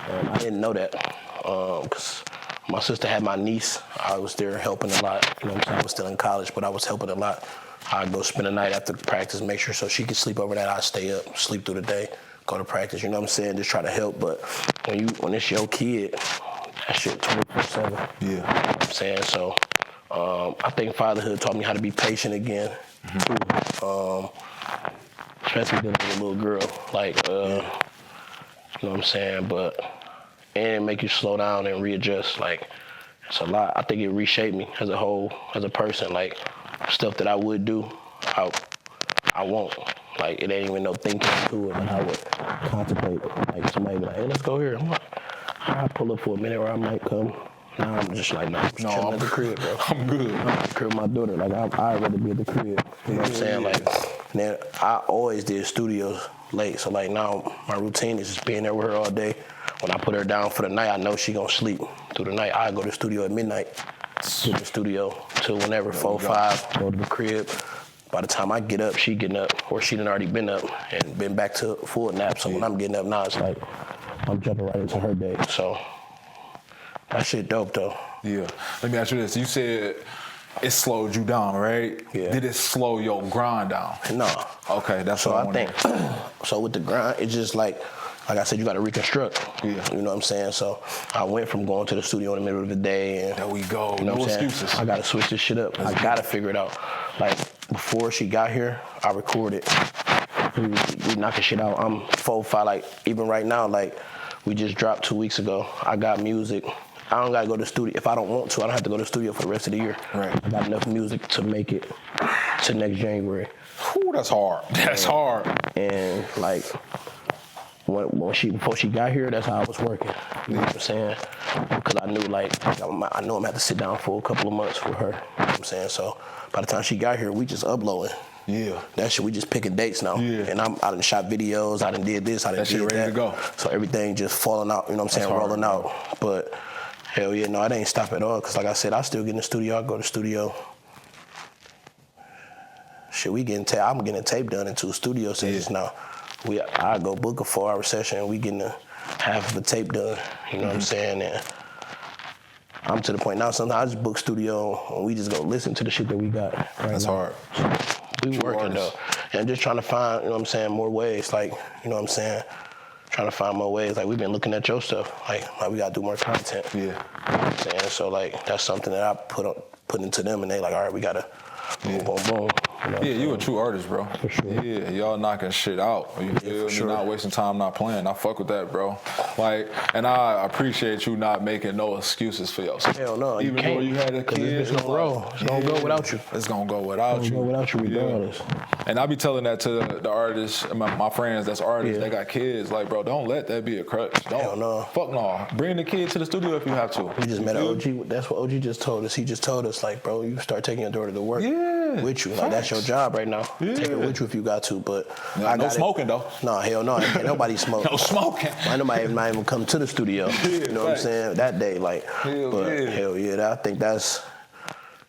I didn't know that. Because my sister had my niece. I was there helping a lot. You know what I'm saying? I was still in college, but I was helping a lot. I'd go spend the night after practice, make sure so she could sleep over that. I'd stay up, sleep through the day, go to practice. You know what I'm saying? Just try to help. But when it's your kid, that shit 24/7. Yeah. You know what I'm saying? So I think fatherhood taught me how to be patient again. Especially dealing with a little girl. Like, you know what I'm saying? But and make you slow down and readjust. Like, it's a lot. I think it reshaped me as a whole, as a person. Like, stuff that I would do, I won't. Like, it ain't even no thinking to it. Like, I would contemplate. Like, somebody be like, hey, let's go here. I'm like, I pull up for a minute or I might come. Now I'm just like, nah, I'm just chilling at the crib, bro. I'm good. I'm at the crib with my daughter. Like, I'd rather be at the crib. You know what I'm saying? Like, then I always did studios late. So, like, now my routine is just being there with her all day. When I put her down for the night, I know she gonna sleep through the night. I go to the studio at midnight, to the studio till whenever, 4, 5, go to the crib. By the time I get up, she getting up, or she done already been up and been back to full nap. So when I'm getting up now, it's like I'm jumping right into her day. So that shit dope though. Yeah. Let me ask you this. You said it slowed you down, right? Yeah. Did it slow your grind down? No. Okay, that's So what I think, so with the grind, it's just like I said, you got to reconstruct. Yeah. You know what I'm saying? So I went from going to the studio in the middle of the day. And, there we go. You know no what I'm saying? excuses. I got to switch this shit up. I got to figure it out. Like, before she got here, I recorded. We knocking shit out. I'm 4, 5, like, even right now, like, we just dropped 2 weeks ago. I got music. I don't got to go to the studio. If I don't want to, I don't have to go to the studio for the rest of the year. Right. I got enough music to make it to next January. Whew, that's hard. That's hard. And, like, before she got here, that's how I was working. You know what I'm saying? Because I knew, like, I know I'm gonna have to sit down for a couple of months with her. You know what I'm saying? So by the time she got here, we just uploading. Yeah. That shit, we just picking dates now. Yeah. And I done shot videos, I done did this, I done That shit did ready that. to go. So everything just falling out, you know what I'm saying, hard, rolling bro. out. But hell yeah, no, it ain't stop at all. Because like I said, I still get in the studio, I go to the studio. Shit, I'm getting a tape done in 2 studio sessions now. I go book a 4-hour session, we getting half of a tape done. You know what I'm saying? And I'm to the point now, sometimes I just book studio and we just go listen to the shit that we got. Right That's now. hard. We True working artists. though. And just trying to find, you know what I'm saying, more ways. Like, you know what I'm saying? Trying to find more ways. Like, we've been looking at your stuff. Like we gotta do more content. Yeah. You know what I'm saying? So like that's something that I put into them and they like, all right, we gotta boom, boom, boom. You know Yeah, you a true artist, bro. For sure. Yeah, y'all knocking shit out. You feel me? sure. Not wasting time, not playing. I fuck with that, bro. Like, and I appreciate you not making no excuses for yourself. Hell no, Even you can't. though you had a 'Cause kid, it's gonna roll. It's gonna go without you. It's gonna go without It's you. gonna go without you regardless. And I be telling that to the artists, my friends that's artists, Yeah. they got kids. Like, bro, don't let that be a crutch. Don't. Hell no. Fuck no. Bring the kid to the studio if you have to. We just You met an feel me? OG. That's what OG just told us. He just told us, like, bro, you start taking your daughter to work with you. Like, facts. that's your job right now. Yeah. Take it with you if you got to. But Yeah, I no got smoking, though. No, hell no. Ain't nobody smoke. No smoking. Why nobody might even come to the studio? You know what I'm facts. saying? That day, like, Hell but yeah. hell yeah, I think that's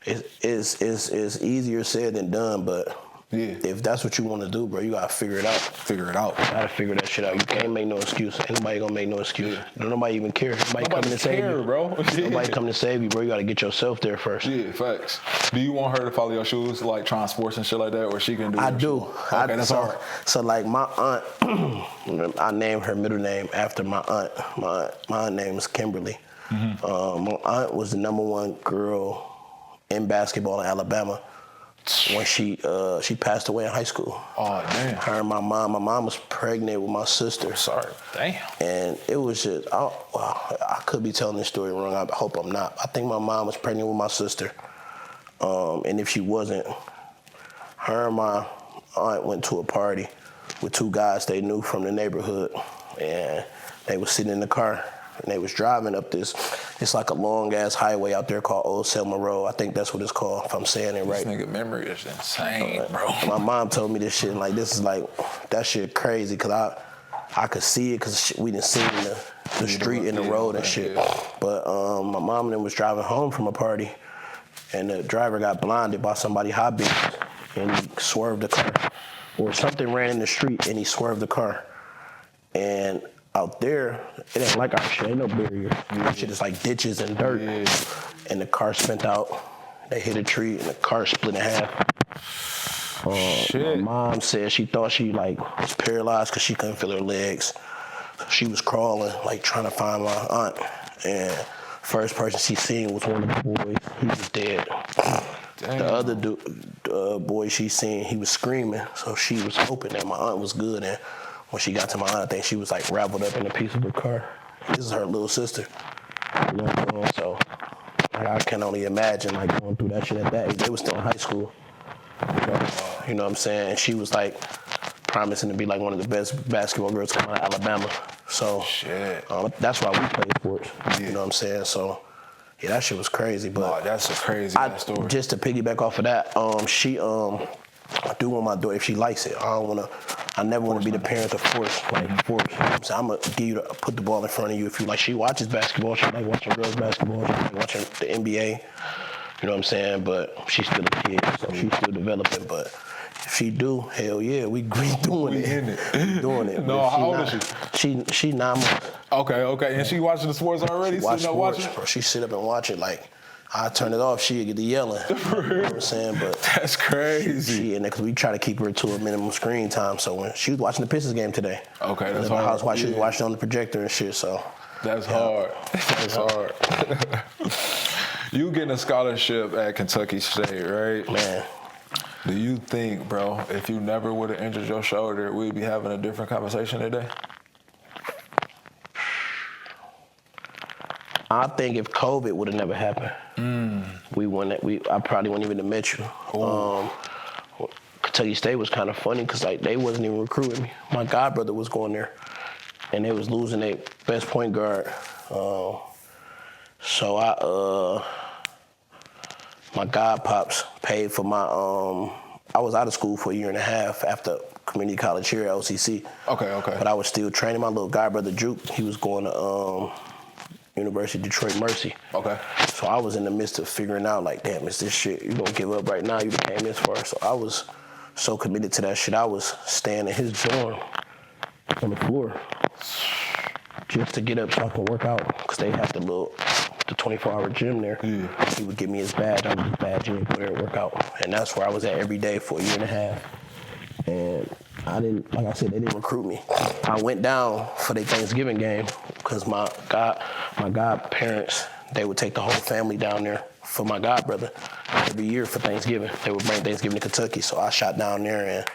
it's easier said than done. But Yeah. if that's what you want to do, bro, you gotta figure it out. Figure it out. You gotta figure that shit out. You can't make no excuse. Ain't nobody gonna make no excuse. Nobody even care. Nobody coming to save care, you, bro. Nobody coming to save you, bro. You gotta get yourself there first. Yeah, facts. Do you want her to follow your shoes, like trying sports and shit like that, or she can do? I your do. shit? Okay, that's so, hard. So like my aunt, I named her middle name after my aunt. My aunt name is Kimberly. Mm-hmm. My aunt was the #1 girl in basketball in Alabama when she passed away in high school. Oh damn. Her and my mom was pregnant with my sister. Sorry. Damn. And it was just, I could be telling this story wrong. I hope I'm not. I think my mom was pregnant with my sister. And if she wasn't, her and my aunt went to a party with 2 guys they knew from the neighborhood. And they was sitting in the car and they was driving up it's like a long ass highway out there called Old Selma Road. I think that's what it's called, if I'm saying it right. This nigga memory is insane, bro. My mom told me this shit, and like, this is like, that shit crazy, because I could see it, because we done seen the street and the road and shit. Yeah. But my mom and them was driving home from a party, and the driver got blinded by somebody high beam, and he swerved the car. Or something ran in the street, and he swerved the car. And out there, it ain't like our shit, ain't no barrier. That shit is like ditches and dirt. Yeah. And the car spent out. They hit a tree, and the car split in half. Shit. My mom said she thought she like was paralyzed because she couldn't feel her legs. So she was crawling, like trying to find my aunt. And First person she seen was one of the boys. He was dead. Damn. The other boy she seen, he was screaming. So she was hoping that my aunt was good. And when she got to my aunt, I think she was like wrapped up in a piece of her car. This is her little sister. You know what I'm saying? So like, I can only imagine like going through that shit at that age. They was still in high school. You know what I'm saying? And she was like promising to be like one of the best basketball girls coming out of Alabama. So that's why we played sports. Yeah. You know what I'm saying? So yeah, that shit was crazy. But that's a crazy story. Just to piggyback off of that, I do want my daughter, if she likes it, I never want to be the parent to force. You know what I'm saying? I'm going to give you put the ball in front of you if you like. She watches basketball, she like watching girls basketball, she like watching the NBA. You know what I'm saying? But she's still a kid, so she's still developing. But if she do, hell yeah, we doing it. In it. Doing it. No, how old is she? She 9 months. Okay. And she watching the sports already? She watch sports, bro. She sit up and watch it. Like, I turn it off, she'll get to yelling. You know what I'm saying? But that's crazy. She in there because we try to keep her to a minimum screen time. So when she was watching the Pistons game today, okay, that's hard. House, she was watching on the projector and shit. So that's hard. That's hard. You getting a scholarship at Kentucky State, right? Man. Do you think, bro, if you never would have injured your shoulder, we'd be having a different conversation today? I think if COVID would have never happened, I probably wouldn't even have met you. Kentucky State was kind of funny because like they wasn't even recruiting me. My godbrother was going there, and they was losing their best point guard. So my godpops paid for my. I was out of school for a year and a half after community college here at OCC. Okay. But I was still training my little godbrother Juke. He was going to University of Detroit Mercy. Okay. So I was in the midst of figuring out, like, damn, is this shit you gonna give up right now? You came this far. So I was so committed to that shit. I was staying in his dorm on the floor just to get up so I could work out because they had the 24-hour gym there. Yeah. He would give me his badge. I would just badge in, go there and work out. And that's where I was at every day for a year and a half. And like I said, they didn't recruit me. I went down for their Thanksgiving game because my godparents, they would take the whole family down there for my godbrother every year for Thanksgiving. They would bring Thanksgiving to Kentucky. So I shot down there and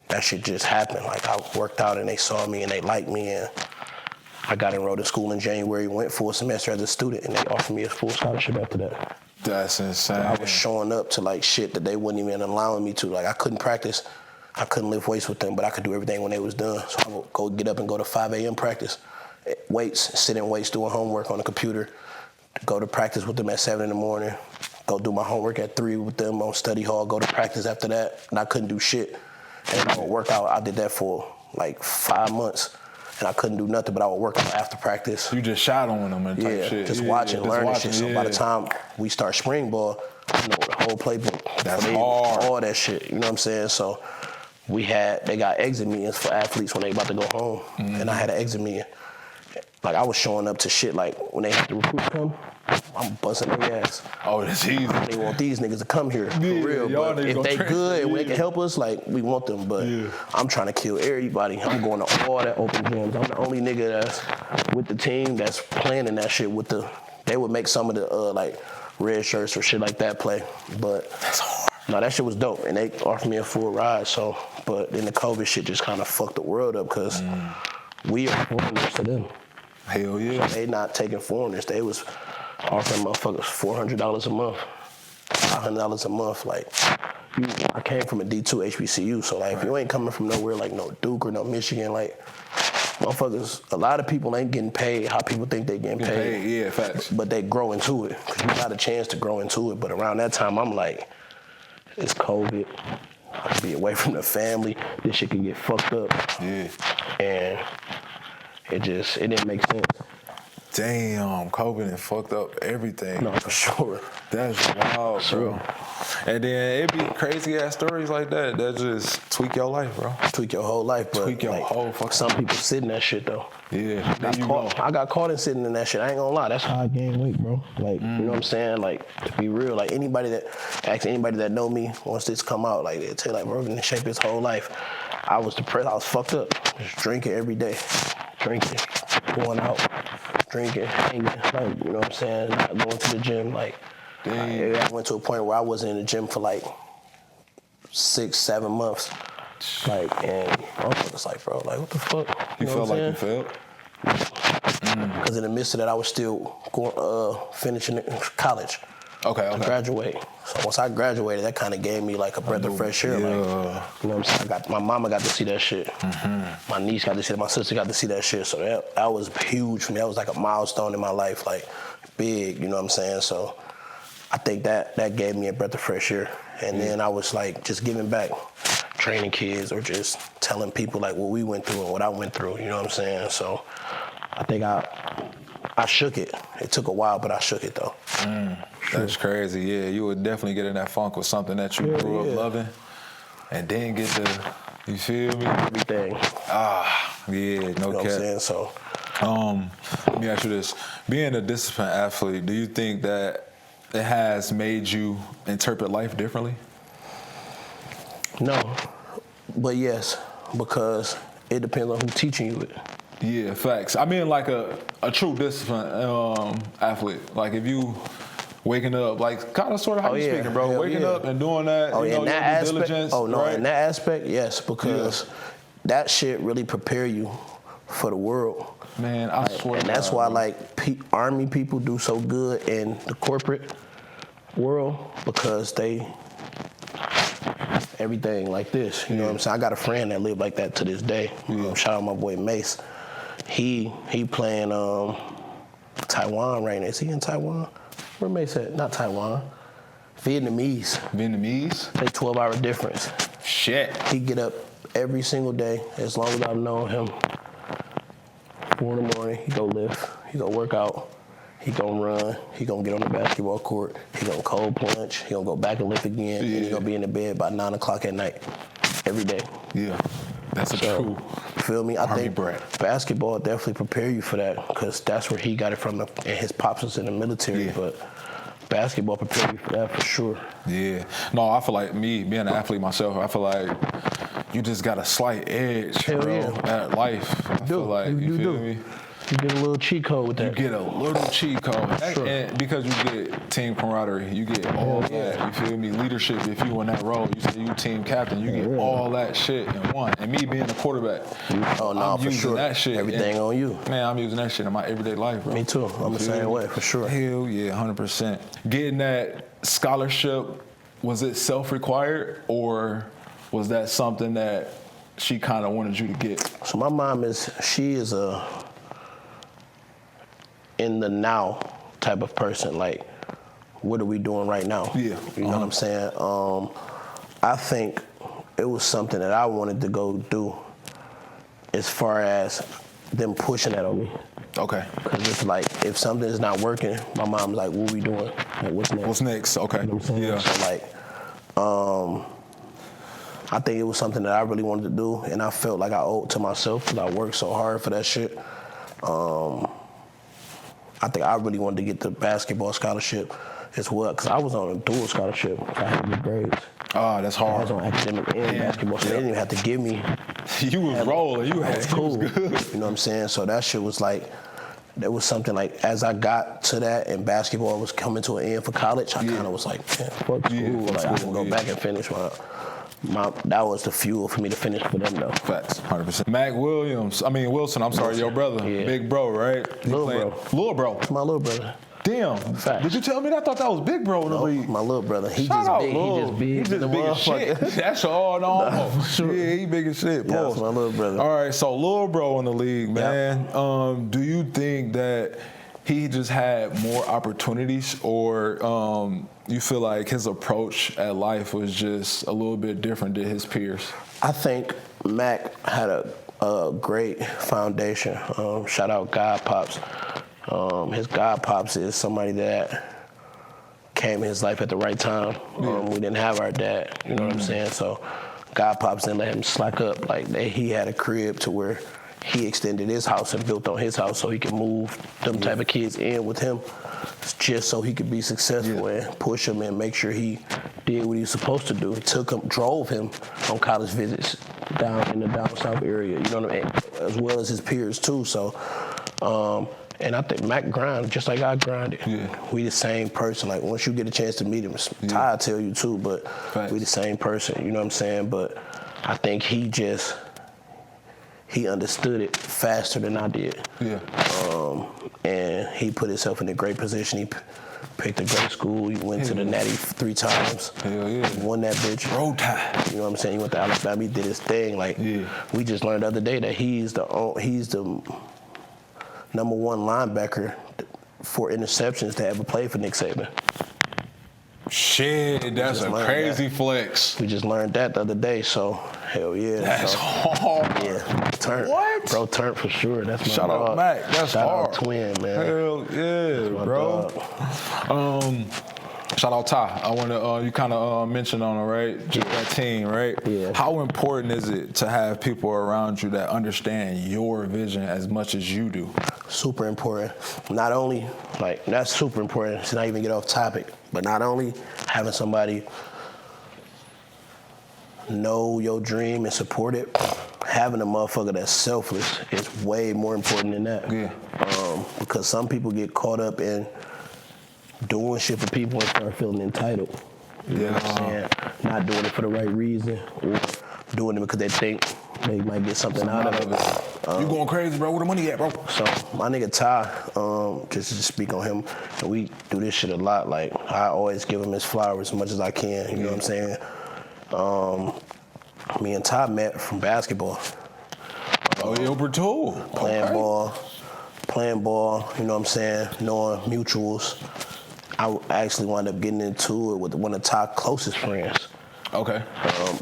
that shit just happened. Like I worked out and they saw me and they liked me and I got enrolled in school in January, went full semester as a student and they offered me a full scholarship after that. That's insane. I was showing up to like shit that they wouldn't even allowing me to. Like I couldn't practice. I couldn't lift weights with them, but I could do everything when they was done. So I would get up and go to 5 a.m. practice, weights, sit in weights, doing homework on the computer, go to practice with them at 7 in the morning, go do my homework at 3 with them on study hall, go to practice after that, and I couldn't do shit. And I would work out. I did that for like 5 months, and I couldn't do nothing, but I would work out after practice. You just shot on them and type shit. Just watching, learning shit. So by the time we start spring ball, you know, the whole playbook. That's hard. All that shit, you know what I'm saying? So they got exit meetings for athletes when they about to go home, and I had an exit meeting. Like I was showing up to shit like when they had the recruits come, I'm busting their ass. Oh, that's easy. They want these niggas to come here for real. But if they good and they can help us, like we want them. But I'm trying to kill everybody. I'm going to all that open gyms. I'm the only nigga that's with the team that's playing in that shit with the. They would make some of the like red shirts or shit like that play, but that's hard. No, that shit was dope, and they offered me a full ride. So, but then the COVID shit just kind of fucked the world up because we are foreigners to them. Hell yeah. They not taking foreigners. They was offering motherfuckers $400 a month, $500 a month. Like, I came from a D2 HBCU, so like if you ain't coming from nowhere like no Duke or no Michigan, like motherfuckers, a lot of people ain't getting paid how people think they getting paid. Yeah, facts. But they grow into it because you got a chance to grow into it. But around that time, I'm like, it's COVID. I can be away from the family. This shit can get fucked up. Yeah. And it didn't make sense. Damn, COVID and fucked up everything. No, for sure. That's wild, bro. And then it be crazy ass stories like that just tweak your life, bro. Tweak your whole life, but tweak your like, whole fucking some people sit in that shit though. Yeah. I got caught in sitting in that shit. I ain't gonna lie. That's how I gained weight, bro. Like, you know what I'm saying? Like, to be real, like anybody that know me, once this come out, like they'll tell you, like, bro, in shape his whole life. I was depressed. I was fucked up. Just drinking every day. Drinking. Going out. drinking, hanging, like, you know what I'm saying, not going to the gym. Like, I went to a point where I wasn't in the gym for like 6-7 months. Like, and I was just like, bro, like, what the fuck? You felt like you failed? Because in the midst of that, I was still going, finishing college. Okay. To graduate. So once I graduated, that kind of gave me like a breath of fresh air. Yeah. Like, you know what I'm saying? My mama got to see that shit. My niece got to see it. My sister got to see that shit. So that was huge for me. That was like a milestone in my life, like big, you know what I'm saying? So I think that gave me a breath of fresh air. And then I was like just giving back, training kids or just telling people like what we went through and what I went through, you know what I'm saying? So I think I shook it. It took a while, but I shook it though. That's crazy. Yeah, you would definitely get in that funk with something that you grew up loving, and then get the, you feel me? Everything. Yeah, no You know what I'm cap. saying? So, Let me ask you this: being a disciplined athlete, do you think that it has made you interpret life differently? no, but yes, because it depends on who's teaching you it. Yeah, facts. I mean, like a true disciplined athlete. Like if you waking up, like kind of sort of how you speaking, bro. Hell Waking up and doing that, you know, in that your aspect, due diligence. in right? that aspect, yes, because that shit really prepare you for the world. Man, I swear. And that's why, like, Army people do so good in the corporate world because they everything like this. You know what I'm saying? I got a friend that lived like that to this day. Shout out my boy Mace. He playing Taiwan right now. Is he in Taiwan? Where Mace at? Not Taiwan. Vietnamese. They 12-hour difference. Shit. He get up every single day as long as I've known him. 4 in the morning, he go lift, he go work out, he gonna run, he gonna get on the basketball court, he gonna cold plunge, he gonna go back and lift again, and he gonna be in the bed by 9 o'clock at night, every day. Yeah, that's a true. Feel me? I Army think brat. basketball definitely prepare you for that because that's where he got it from, and his pops was in the military, but basketball prepare you for that for sure. Yeah. No, I feel like me, being an athlete myself, I feel like you just got a slight edge, bro, at life. I feel like, you feel me? You get a little cheat code with that. You get a little cheat code. And because you get team camaraderie, you get all that, you feel me? Leadership, if you in that role, you say you team captain, you get all that shit in one. And me being a quarterback, I'm using that shit. Everything on you. Man, I'm using that shit in my everyday life, bro. Me too. I'm the same way, for sure. Hell yeah, 100%. Getting that scholarship, was it self-required or was that something that she kind of wanted you to get? So my mom she is a in the now type of person. Like, what are we doing right now? Yeah. You know what I'm saying? I think it was something that I wanted to go do as far as them pushing that on me. Okay. Because it's like, if something is not working, my mom's like, what are we doing? Like, what's next? What's next? Okay. You know what I'm saying? Yeah. So like, I think it was something that I really wanted to do, and I felt like I owed to myself because I worked so hard for that shit. I think I really wanted to get the basketball scholarship as well, because I was on a dual scholarship. I had good grades. Oh, that's hard. I was on academic and basketball, so they didn't even have to give me. You was rolling. You had cool. You was good. You know what I'm saying? So that shit was like, that was something like, as I got to that and basketball was coming to an end for college, I kind of was like, man, fuck school. Like, I can go back and finish that was the fuel for me to finish for them, though. Facts, 100%. Wilson, I'm sorry, your brother. Yeah. Big bro, right? Little bro. It's my little brother. Damn. Facts. Did you tell me that? I thought that was big bro in the league. My little brother. He Shout just out big. Lil. He just big. He just big as shit. That's all no. Sure. Yeah, he big as shit. Yeah, that's my little brother. All right, so little bro in the league, man. Yep. Do you think that he just had more opportunities, or you feel like his approach at life was just a little bit different than his peers? I think Mac had a great foundation. Shout out God Pops. His God Pops is somebody that came in his life at the right time. We didn't have our dad, you know what I'm saying? So God Pops didn't let him slack up. Like, he had a crib to where he extended his house and built on his house so he could move them type of kids in with him, just so he could be successful and push him and make sure he did what he was supposed to do. Drove him on college visits down in the down south area, you know what I mean? As well as his peers too. So, And I think Mac grind just like I grinded. Yeah. We the same person. Like once you get a chance to meet him, Ty will tell you too, but we the same person, you know what I'm saying? But I think he understood it faster than I did. Yeah. And he put himself in a great position. He picked a great school. He went to the Natty 3 times. Hell yeah. He won that bitch. Roll Tide. You know what I'm saying? He went to Alabama. He did his thing. Like we just learned the other day that he's the number one linebacker for interceptions to ever play for Nick Saban. Shit, that's a crazy flex. We just learned that the other day, so hell yeah. That's hard. Yeah, turn. What? Bro, turn for sure. That's my Shout dog. out Mac. That's Shout hard. out Twin, man. Hell yeah, bro. Shout out Ty. I want to. You kind of mentioned on it, right? Just that team, right? Yeah. How important is it to have people around you that understand your vision as much as you do? Super important. Not only, like, that's super important to not even get off topic, but not only having somebody know your dream and support it, having a motherfucker that's selfless is way more important than that. Yeah. Because some people get caught up in doing shit for people and start feeling entitled. You know what I'm saying? Not doing it for the right reason or doing it because they think they might get something out of it. You going crazy, bro. Where the money at, bro? So my nigga Ty, just to speak on him, and we do this shit a lot. Like I always give him his flowers as much as I can. You know what I'm saying? Me and Ty met from basketball. Oh, yeah, Bertool. Playing ball. You know what I'm saying? Knowing mutuals. I actually wound up getting into it with one of Ty's closest friends. Okay.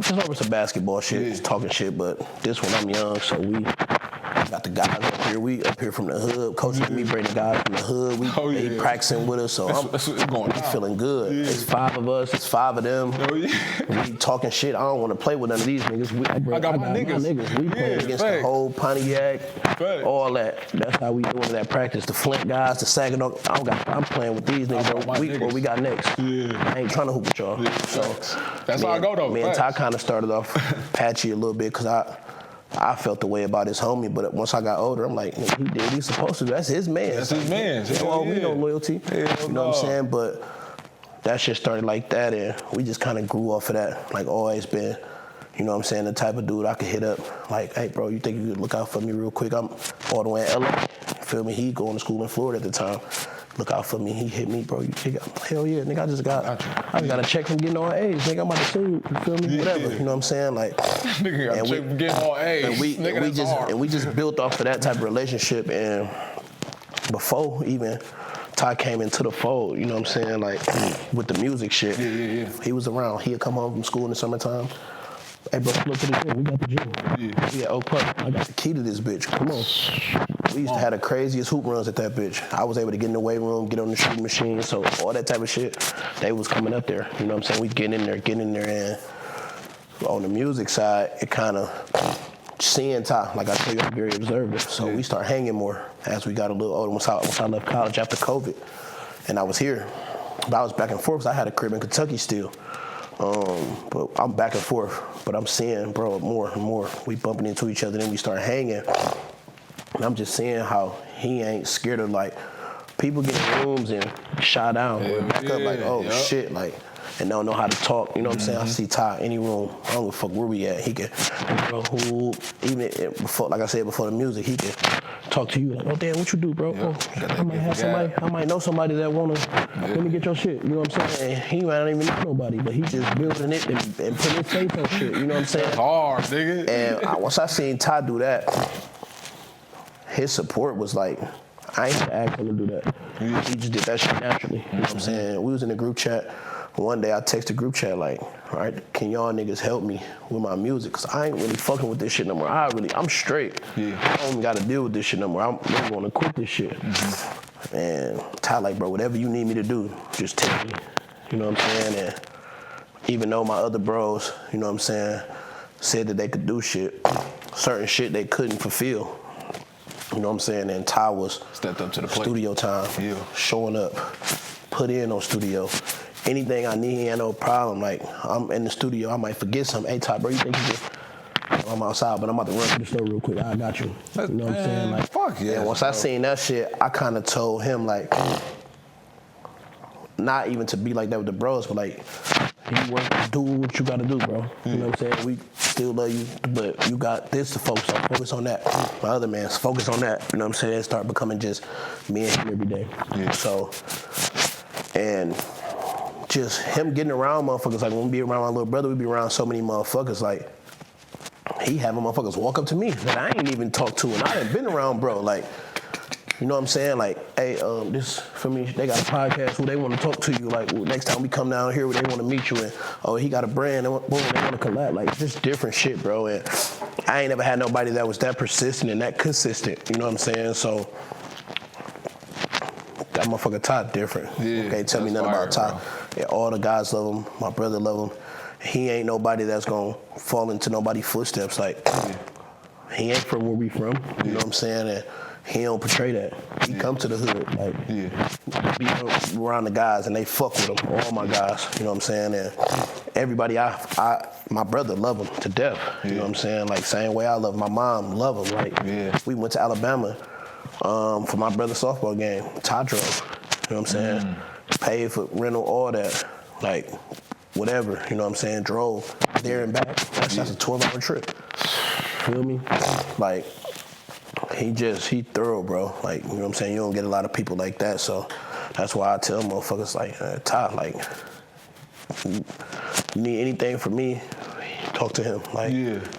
Just over some basketball shit, just talking shit, but this one I'm young, so we got the guys up here. We up here from the hood. Coach and me bring the guys from the hood. They practicing with us, so we feeling good. Yeah. It's 5 of us, it's 5 of them. We talking shit. I don't want to play with none of these niggas. I got my niggas. We playing against the whole Pontiac, all that. That's how we doing that practice. The Flint guys, the Saginaw. I'm playing with these niggas. What we got next? Yeah. I ain't trying to hoop with y'all. Yeah. So that's how I go though. Me and Ty kind of started off patchy a little bit because I felt the way about his homie, but once I got older, I'm like, he did what he's supposed to do. That's his man. That's his man. We know loyalty. You know what I'm saying? But that shit started like that, and we just kind of grew off of that. Like, always been, you know what I'm saying, the type of dude I could hit up. Like, hey, bro, you think you could look out for me real quick? I'm all the way in LA. Feel me? He going to school in Florida at the time. Look out for me. He hit me, bro. Hell yeah, nigga. I just got a check from getting on A's. Nigga, I'm about to sue. You feel me? Whatever. You know what I'm saying? Like, nigga got a check from getting on A's. And we just built off of that type of relationship. And before even Ty came into the fold, you know what I'm saying? Like with the music shit. He was around. He'd come home from school in the summertime. Hey, bro, look to the gym. We got the gym. We at Oak Park. I got the key to this bitch. Come on. We used to have the craziest hoop runs at that bitch. I was able to get in the weight room, get on the shooting machine, so all that type of shit, they was coming up there. You know what I'm saying? We getting in there, and on the music side, it kind of seeing Ty, like I tell you, I'm very observant. So we start hanging more as we got a little older. Once I left college after COVID, and I was here, but I was back and forth. So I had a crib in Kentucky still. But I'm back and forth, but I'm seeing, bro, more and more. We bumping into each other, then we start hanging. And I'm just seeing how he ain't scared of, like, people get in rooms and shot down or back up like, shit, like, and don't know how to talk. You know what I'm saying? I see Ty any room. I don't give a fuck where we at. He can, even before, like I said before the music, he can talk to you like, oh damn, what you do, bro? I might have somebody. I might know somebody that wanna let me get your shit. You know what I'm saying? And he might not even know nobody, but he just building it and putting his face on shit. You know what I'm saying? Hard, nigga. And once I seen Ty do that, his support was like, I ain't ask him to do that. He just did that shit naturally. You know what I'm saying? We was in a group chat. One day I texted group chat like, all right, can y'all niggas help me with my music? Cause I ain't really fucking with this shit no more. I'm straight. I don't even gotta deal with this shit no more. I'm really gonna quit this shit. And Ty like, bro, whatever you need me to do, just take me. You know what I'm saying? And even though my other bros, you know what I'm saying, said that they could do shit, certain shit they couldn't fulfill. You know what I'm saying? And Ty was stepped up to the plate. Studio time, showing up, put in on studio. Anything I need, he ain't no problem. Like, I'm in the studio, I might forget something. Hey, Ty, bro, you think you can I'm outside, but I'm about to run to the store real quick. I got you. You know what I'm saying? Like, fuck yeah. And once I seen that shit, I kind of told him like, not even to be like that with the bros, but like, you work, do what you gotta do, bro. You know what I'm saying? We still love you, but you got this to focus on. Focus on that. My other man's focus on that. You know what I'm saying? Start becoming just me and him every day. Yeah. So, and just him getting around motherfuckers. Like when we be around my little brother, we be around so many motherfuckers. Like he having motherfuckers walk up to me that I ain't even talked to, and I done been around, bro. Like. You know what I'm saying? Like, hey, this for me. They got a podcast who they want to talk to you. Like, next time we come down here, they want to meet you. And oh, he got a brand. Boom, they want to collab. Like, just different shit, bro. And I ain't never had nobody that was that persistent and that consistent. You know what I'm saying? So that motherfucker Todd different. Yeah, okay, tell me nothing about Todd. Yeah, all the guys love him. My brother love him. He ain't nobody that's gonna fall into nobody's footsteps. Like, he ain't from where we from. You know what I'm saying? And he don't portray that. He come to the hood, like, be around the guys, and they fuck with him. All my guys, you know what I'm saying? And everybody, my brother love him to death. You know what I'm saying? Like, same way I love him. My mom love him. Like, we went to Alabama for my brother's softball game. Todd drove. You know what I'm saying? Paid for rental, all that. Like, whatever. You know what I'm saying? Drove there and back. That's a 12-hour trip. Feel me? Like. He thorough, bro. Like, you know what I'm saying? You don't get a lot of people like that, so that's why I tell motherfuckers like, Todd, like, you need anything from me, talk to him. Like,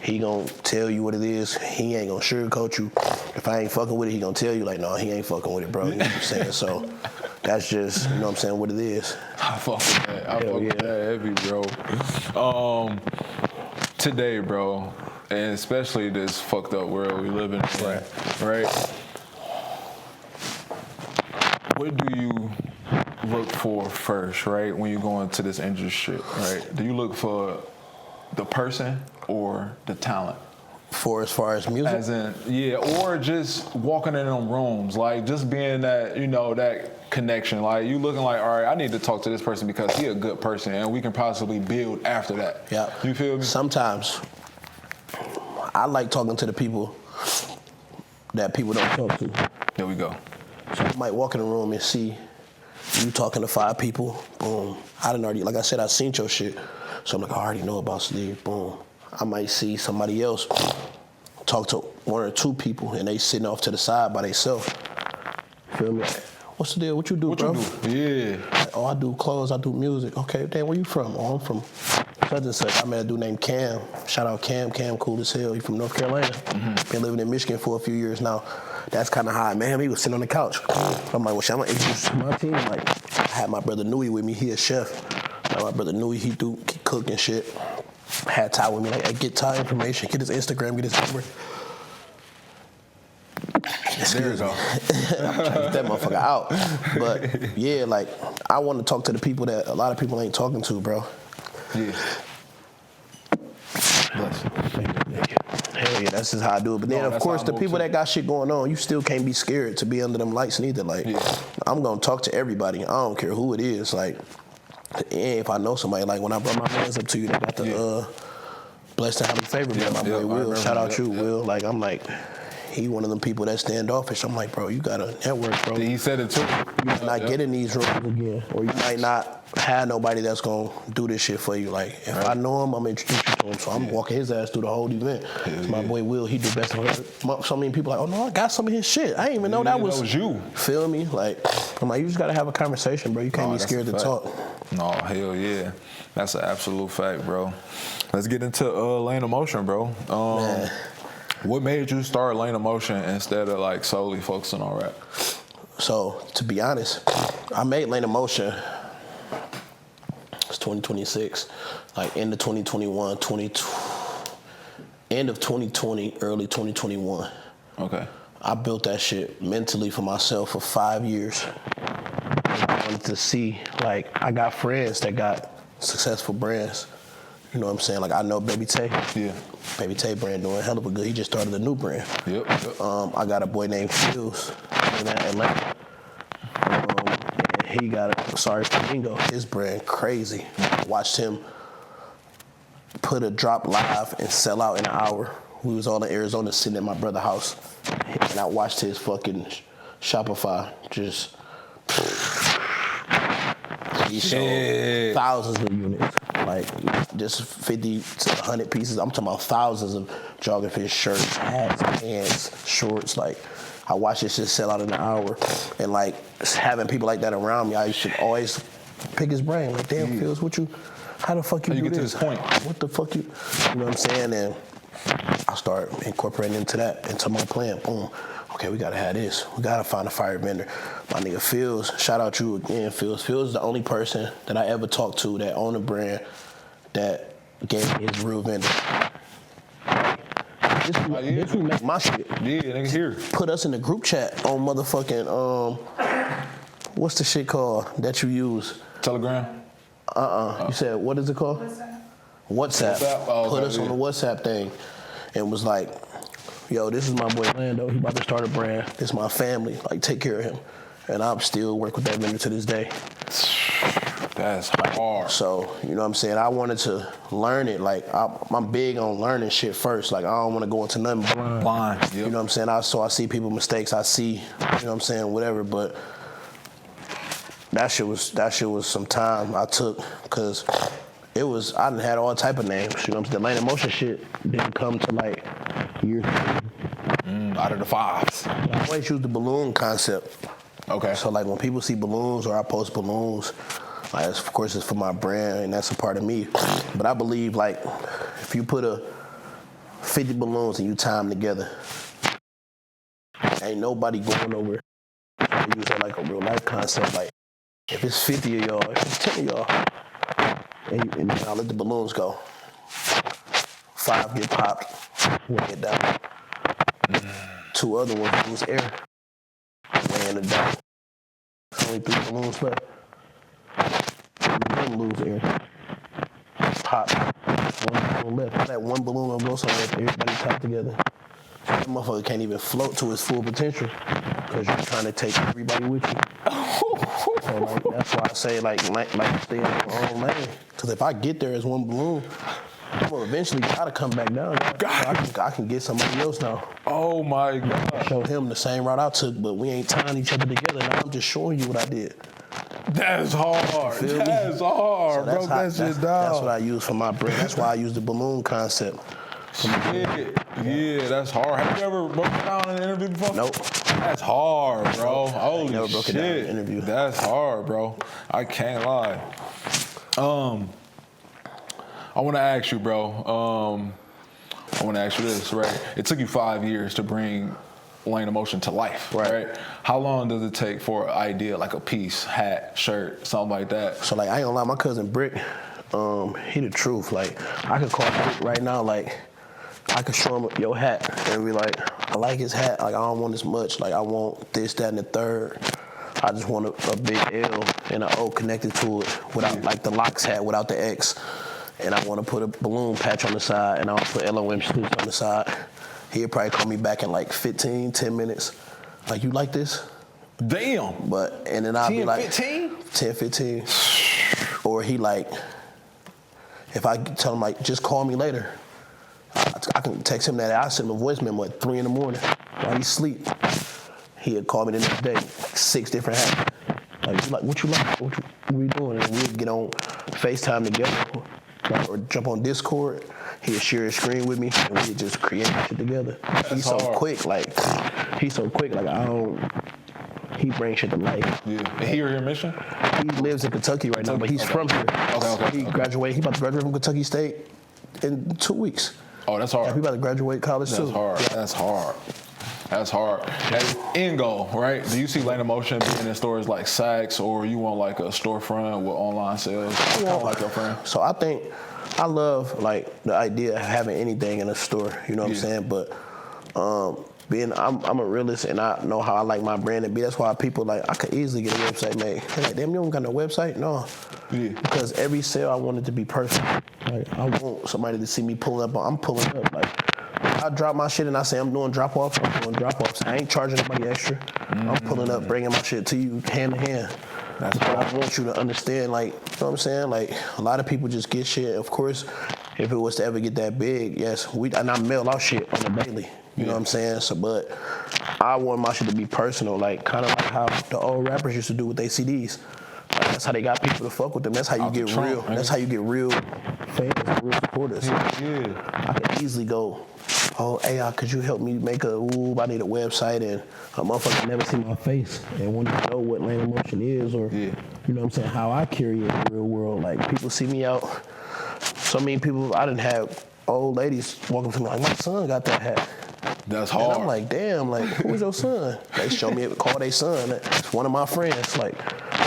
he gonna tell you what it is. He ain't gonna sugarcoat you. If I ain't fucking with it, he gonna tell you like, no, he ain't fucking with it, bro. You know what I'm saying? So that's just, you know what I'm saying, what it is. I fuck with that. I fuck with that heavy, bro. Today, bro, and especially this fucked up world we live in, right? What do you look for first, right, when you go into this industry, right? Do you look for the person or the talent? For as far as music? As in, or just walking in them rooms, like just being that, you know, that connection. Like you looking like, all right, I need to talk to this person because he a good person and we can possibly build after that. Yeah. You feel me? Sometimes I like talking to the people that people don't talk to. There we go. So I might walk in a room and see you talking to 5 people. Boom. I done already, like I said, I seen your shit. So I'm like, I already know about Steve. Boom. I might see somebody else talk to 1 or 2 people and they sitting off to the side by themselves. Feel me? What's the deal? What you do, bro? What you do? Like, oh, I do clothes, I do music. Okay, damn, where you from? Oh, I'm from such and such. I met a dude named Cam. Shout out Cam. Cam cool as hell. He from North Carolina. Been living in Michigan for a few years now. That's kind of how I met him. He was sitting on the couch. I'm like, well, shit, I'm gonna introduce you to my team. Like, I had my brother Nui with me. He a chef. My brother Nui, he cook and shit. Had Ty with me. Like, hey, get Ty information. Get his Instagram. Get his number. There you go. I'm trying to get that motherfucker out. But yeah, like, I want to talk to the people that a lot of people ain't talking to, bro. Yeah. Bless you. Hell yeah, that's just how I do it. But then, of course, the people that got shit going on, you still can't be scared to be under them lights neither. Like, I'm going to talk to everybody. I don't care who it is. Like, and if I know somebody, like when I brought my hands up to you, they got the blessed to have a favor, man. My boy Will. Shout out you, Will. Like, I'm like, he one of them people that standoffish. I'm like, bro, you got a network, bro. He said it too. You might not get in these rooms again, or you might not have nobody that's gonna do this shit for you. Like, if I know him, I'm gonna introduce you to him. So I'm walking his ass through the whole event. My boy Will, he do best of her. So many people like, oh no, I got some of his shit. I didn't even know that was you. Feel me? Like, I'm like, you just gotta have a conversation, bro. You can't be scared to talk. No, hell yeah. That's an absolute fact, bro. Let's get into Lane of Motion, bro. Man. What made you start Lane of Motion instead of like solely focusing on rap? So, to be honest, I made Lane of Motion. It's 2026, like end of 2021, end of 2020, early 2021. Okay. I built that shit mentally for myself for 5 years. I wanted to see, like, I got friends that got successful brands. You know what I'm saying? Like, I know Baby Tay. Yeah. Baby Tay brand doing hell of a good. He just started a new brand. Yep. I got a boy named Fuse in Atlanta. And he got Sorry Flamingo. His brand crazy. I watched him put a drop live and sell out in an hour. We was all in Arizona sitting at my brother's house, and I watched his fucking Shopify just. He sold thousands of units, like just 50 to 100 pieces. I'm talking about thousands of jogging fit shirts, hats, pants, shorts. Like, I watched this shit sell out in an hour, and like having people like that around me, I should always pick his brain. Like, damn, Phils, how the fuck you do get this? to this point? What the fuck you know what I'm saying? And I start incorporating into my plan. Boom. Okay, we gotta have this. We gotta find a fire vendor. My nigga Phils, shout out you again, Phils. Phils is the only person that I ever talked to that owned a brand that gave me his real vendor. This will make my shit. Yeah, nigga here. Put us in the group chat on motherfucking, what's the shit called that you use? Telegram? You said, what is it called? WhatsApp. Oh, Put okay, us on the WhatsApp thing and was like, yo, this is my boy Lando. He about to start a brand. This is my family. Like, take care of him. And I'm still working with that vendor to this day. That's hard. So, you know what I'm saying? I wanted to learn it. Like, I'm big on learning shit first. Like, I don't want to go into nothing blind. Yep. You know what I'm saying? I see people's mistakes. I see, you know what I'm saying, whatever. But that shit was some time I took, because I done had all type of names. You know what I'm saying? The Lane of Motion shit didn't come to like years. Out of the fives. I always use the balloon concept. Okay. So like when people see balloons or I post balloons, like, of course it's for my brand and that's a part of me. But I believe like if you put 50 balloons and you tie them together, ain't nobody going over. I use it like a real life concept. Like if it's 50 of y'all, if it's 10 of y'all, and I let the balloons go. 5 get popped, 1 get down. 2 other ones lose air, weighing it down. Only 3 balloons left. Them lose air. Pop. 1 balloon left. That 1 balloon will go somewhere if everybody tied together. That motherfucker can't even float to his full potential because you're trying to take everybody with you. So like, that's why I say like stay in your own lane. Because if I get there as 1 balloon, I'm gonna eventually gotta come back down. I can get somebody else now. Oh my God. Show him the same route I took, but we ain't tying each other together. Now I'm just showing you what I did. That's hard. That's hard, So bro. That's just down. That's what I use for my brand. That's why I use the balloon concept. Yeah, that's hard. Have you ever broken down in an interview before? Nope. That's hard, bro. Holy never broke it down in an interview. That's hard, bro. I can't lie. I want to ask you, bro. I want to ask you this, right? It took you 5 years to bring Lane of Motion to life, right? How long does it take for an idea, like a piece, hat, shirt, something like that? So like I ain't gonna lie, my cousin Brick, he the truth. Like I could call Brick right now, like I could show him your hat and be like, I like his hat. Like I don't want as much. Like I want this, that, and the third. I just want a big L and an O connected to it without like the locks hat without the X. And I want to put a balloon patch on the side, and I'll put LOM Studios on the side. He'll probably call me back in like 10 minutes. Like, you like this? Damn. And then I'll be like 15? 10, 15. Or he like, if I tell him like, just call me later. I can text him that. I send him a voice memo at 3 in the morning while he's asleep. He'll call me the next day, 6 different hats. Like, what you like? What we doing? And we'd get on FaceTime together. Or jump on Discord, he'll share his screen with me, and we just create shit together. He's so quick, like he brings shit to life. Yeah. He or your mission? He lives in Kentucky right now, but he's from here. Okay. He about to graduate from Kentucky State in 2 weeks. Oh, that's hard. Yeah, he about to graduate college too. That's hard. Yeah. That's hard. That's hard. As end goal, right? Do you see Lane of Motion being in stores like Saks, or you want like a storefront with online sales? Like your friend? So I love like the idea of having anything in a store. You know what I'm saying? But I'm a realist and I know how I like my brand to be. That's why people like I could easily get a website made. They're like, damn, you don't got no website? No. Yeah. Because every sale I want it to be personal. Like I want somebody to see me pulling up. I'm pulling up. Like I drop my shit and I say I'm doing drop-offs. I'm doing drop-offs. I ain't charging anybody extra. I'm pulling up, bringing my shit to you hand to hand. That's what I want you to understand. Like, you know what I'm saying? Like, a lot of people just get shit. Of course, if it was to ever get that big, yes, and I mail out shit on the daily. You know what I'm saying? So, but I want my shit to be personal, like kind of like how the old rappers used to do with their CDs. Like, that's how they got people to fuck with them. That's how you get real. That's how you get real fans, real supporters. I could easily go, oh, AI, could you help me make I need a website, and a motherfucker never see my face and want to know what Lando Motion is, or you know what I'm saying, how I carry it in the real world. Like, people see me out. So many people, I didn't have old ladies walking to me like, my son got that hat. That's hard. And I'm like, damn, like, who's your son? They show me, call their son. It's one of my friends. Like,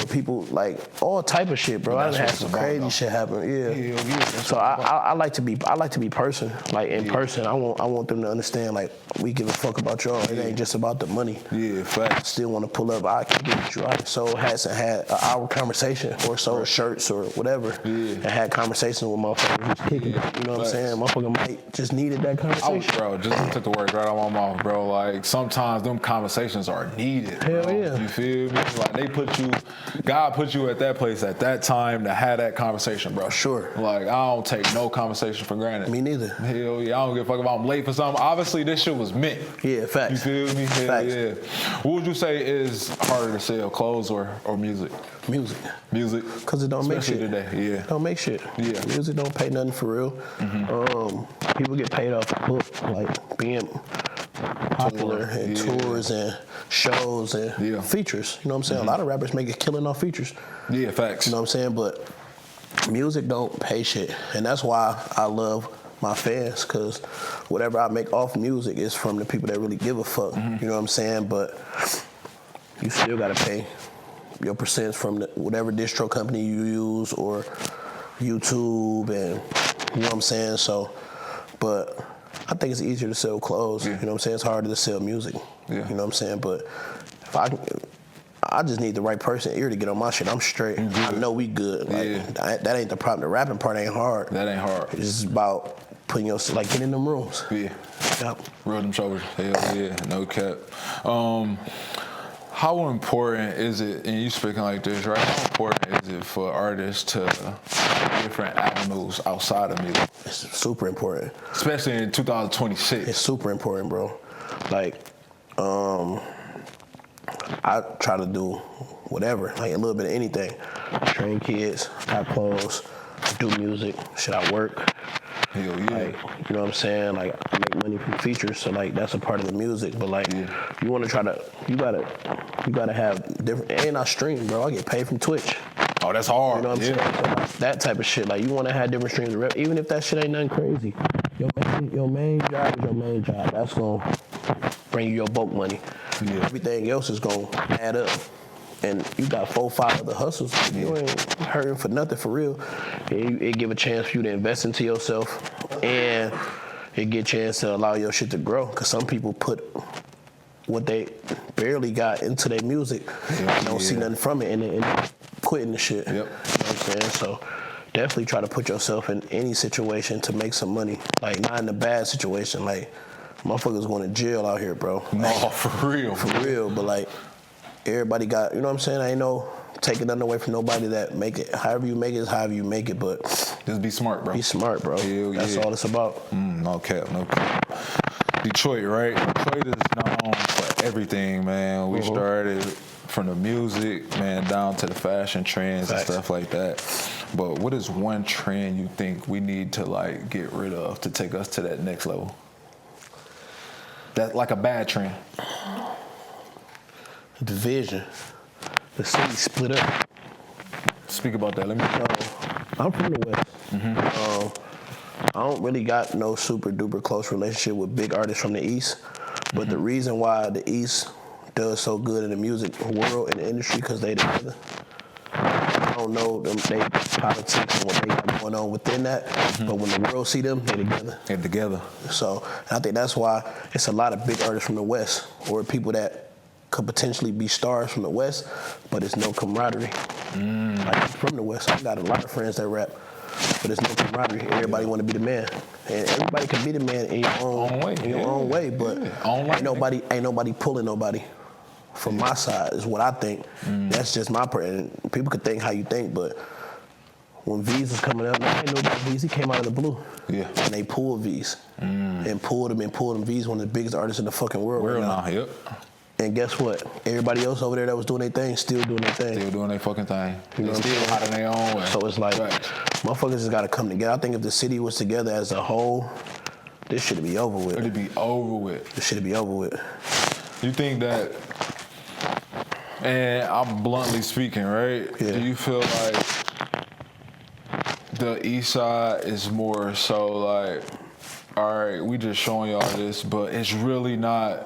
people, like, all type of shit, bro. I done had some crazy shit happen. So I like to be person. Like, in person, I want them to understand, like, we give a fuck about y'all. It ain't just about the money. Facts. Still want to pull up. I can get you. I sold hats and had an hour conversation, or sold shirts or whatever, and had conversations with motherfuckers who's kicking. You know what I'm saying? Motherfucker might just needed that conversation. Bro, just took the word right out of my mouth, bro. Like, sometimes them conversations are needed. Hell bro. yeah. You feel me? Like, God put you at that place at that time to have that conversation, bro. Sure. Like, I don't take no conversation for granted. Me neither. Hell yeah, I don't give a fuck if I'm late for something. Obviously, this shit was meant. Yeah, facts. You feel me? Hell Facts. yeah. What would you say is harder to sell, clothes or music? Music. Because it don't Especially make shit. Today. Yeah. Don't make shit. Yeah. Music don't pay nothing for real. People get paid off the book, like being popular and tours and shows and features. You know what I'm saying? A lot of rappers make a killing off features. Yeah, facts. You know what I'm saying? But music don't pay shit. And that's why I love my fans, because whatever I make off music is from the people that really give a fuck. You know what I'm saying? But you still gotta pay your percents from whatever distro company you use, or YouTube, and you know what I'm saying? So, but I think it's easier to sell clothes. You know what I'm saying? It's harder to sell music. You know what I'm saying? But if I just need the right person ear to get on my shit, I'm straight. I know we good. Like, that ain't the problem. The rapping part ain't hard. That ain't hard. It's just about putting yourself, like, get in them rooms. Yep. Roll them shoulders. Hell yeah, no cap. How important is it, and you speaking like this, right? How important is it for artists to different avenues outside of music? It's super important. Especially in 2026. It's super important, bro. Like, I try to do whatever, like a little bit of anything. Train kids, got clothes, do music, shit, I work. Hell yeah. Like, you know what I'm saying? Like, I make money from features, so like that's a part of the music. But like, you want to try to, you gotta have different. And I stream, bro. I get paid from Twitch. Oh, that's hard. You know what I'm saying? So, like, that type of shit. Like, you want to have different streams of rep, even if that shit ain't nothing crazy. Your main job is your main job. That's gonna bring you your bulk money. Everything else is gonna add up. And you got 4 or 5 other hustles. You ain't hurting for nothing for real. And it give a chance for you to invest into yourself, and it get a chance to allow your shit to grow. Cause some people put what they barely got into their music and don't see nothing from it, and quitting the shit. You know what I'm saying? So definitely try to put yourself in any situation to make some money. Like, not in a bad situation. Like, motherfuckers going to jail out here, bro. No, for real. For real, but like, everybody got, you know what I'm saying? I ain't no taking nothing away from nobody that make it. However you make it is however you make it, but just be smart, bro. Be smart, bro. That's all it's about. No cap. Detroit, right? Detroit is known for everything, man. We started from the music, man, down to the fashion trends and stuff like that. But what is one trend you think we need to like get rid of to take us to that next level? That like a bad trend. Division. The city split up. Speak about that. Let me know. I'm from the West. I don't really got no super duper close relationship with big artists from the East. But the reason why the East does so good in the music world and the industry, because they together. I don't know them, they politics and what they got going on within that. But when the world see them, they together. They're together. So I think that's why it's a lot of big artists from the West, or people that could potentially be stars from the West, but it's no camaraderie. Like, I'm from the West, I got a lot of friends that rap, but there's no camaraderie. Everybody want to be the man, and everybody can be the man in your own way. But ain't nobody pulling nobody. From my side is what I think. That's just my part. And people could think how you think, but when V's was coming out, I didn't know about V's. He came out of the blue. Yeah. And they pulled V's. And pulled him. V's one of the biggest artists in the fucking world right now. Yep. And guess what? Everybody else over there that was doing their thing, still doing their thing. Still doing their fucking thing. You know they still hot in their own way. So it's like, motherfuckers just gotta come together. I think if the city was together as a whole, this should be over with. It'd be over with. This should be over with. You think that, and I'm bluntly speaking, right? Yeah. Do you feel like the east side is more so like, all right, we just showing y'all this, but it's really not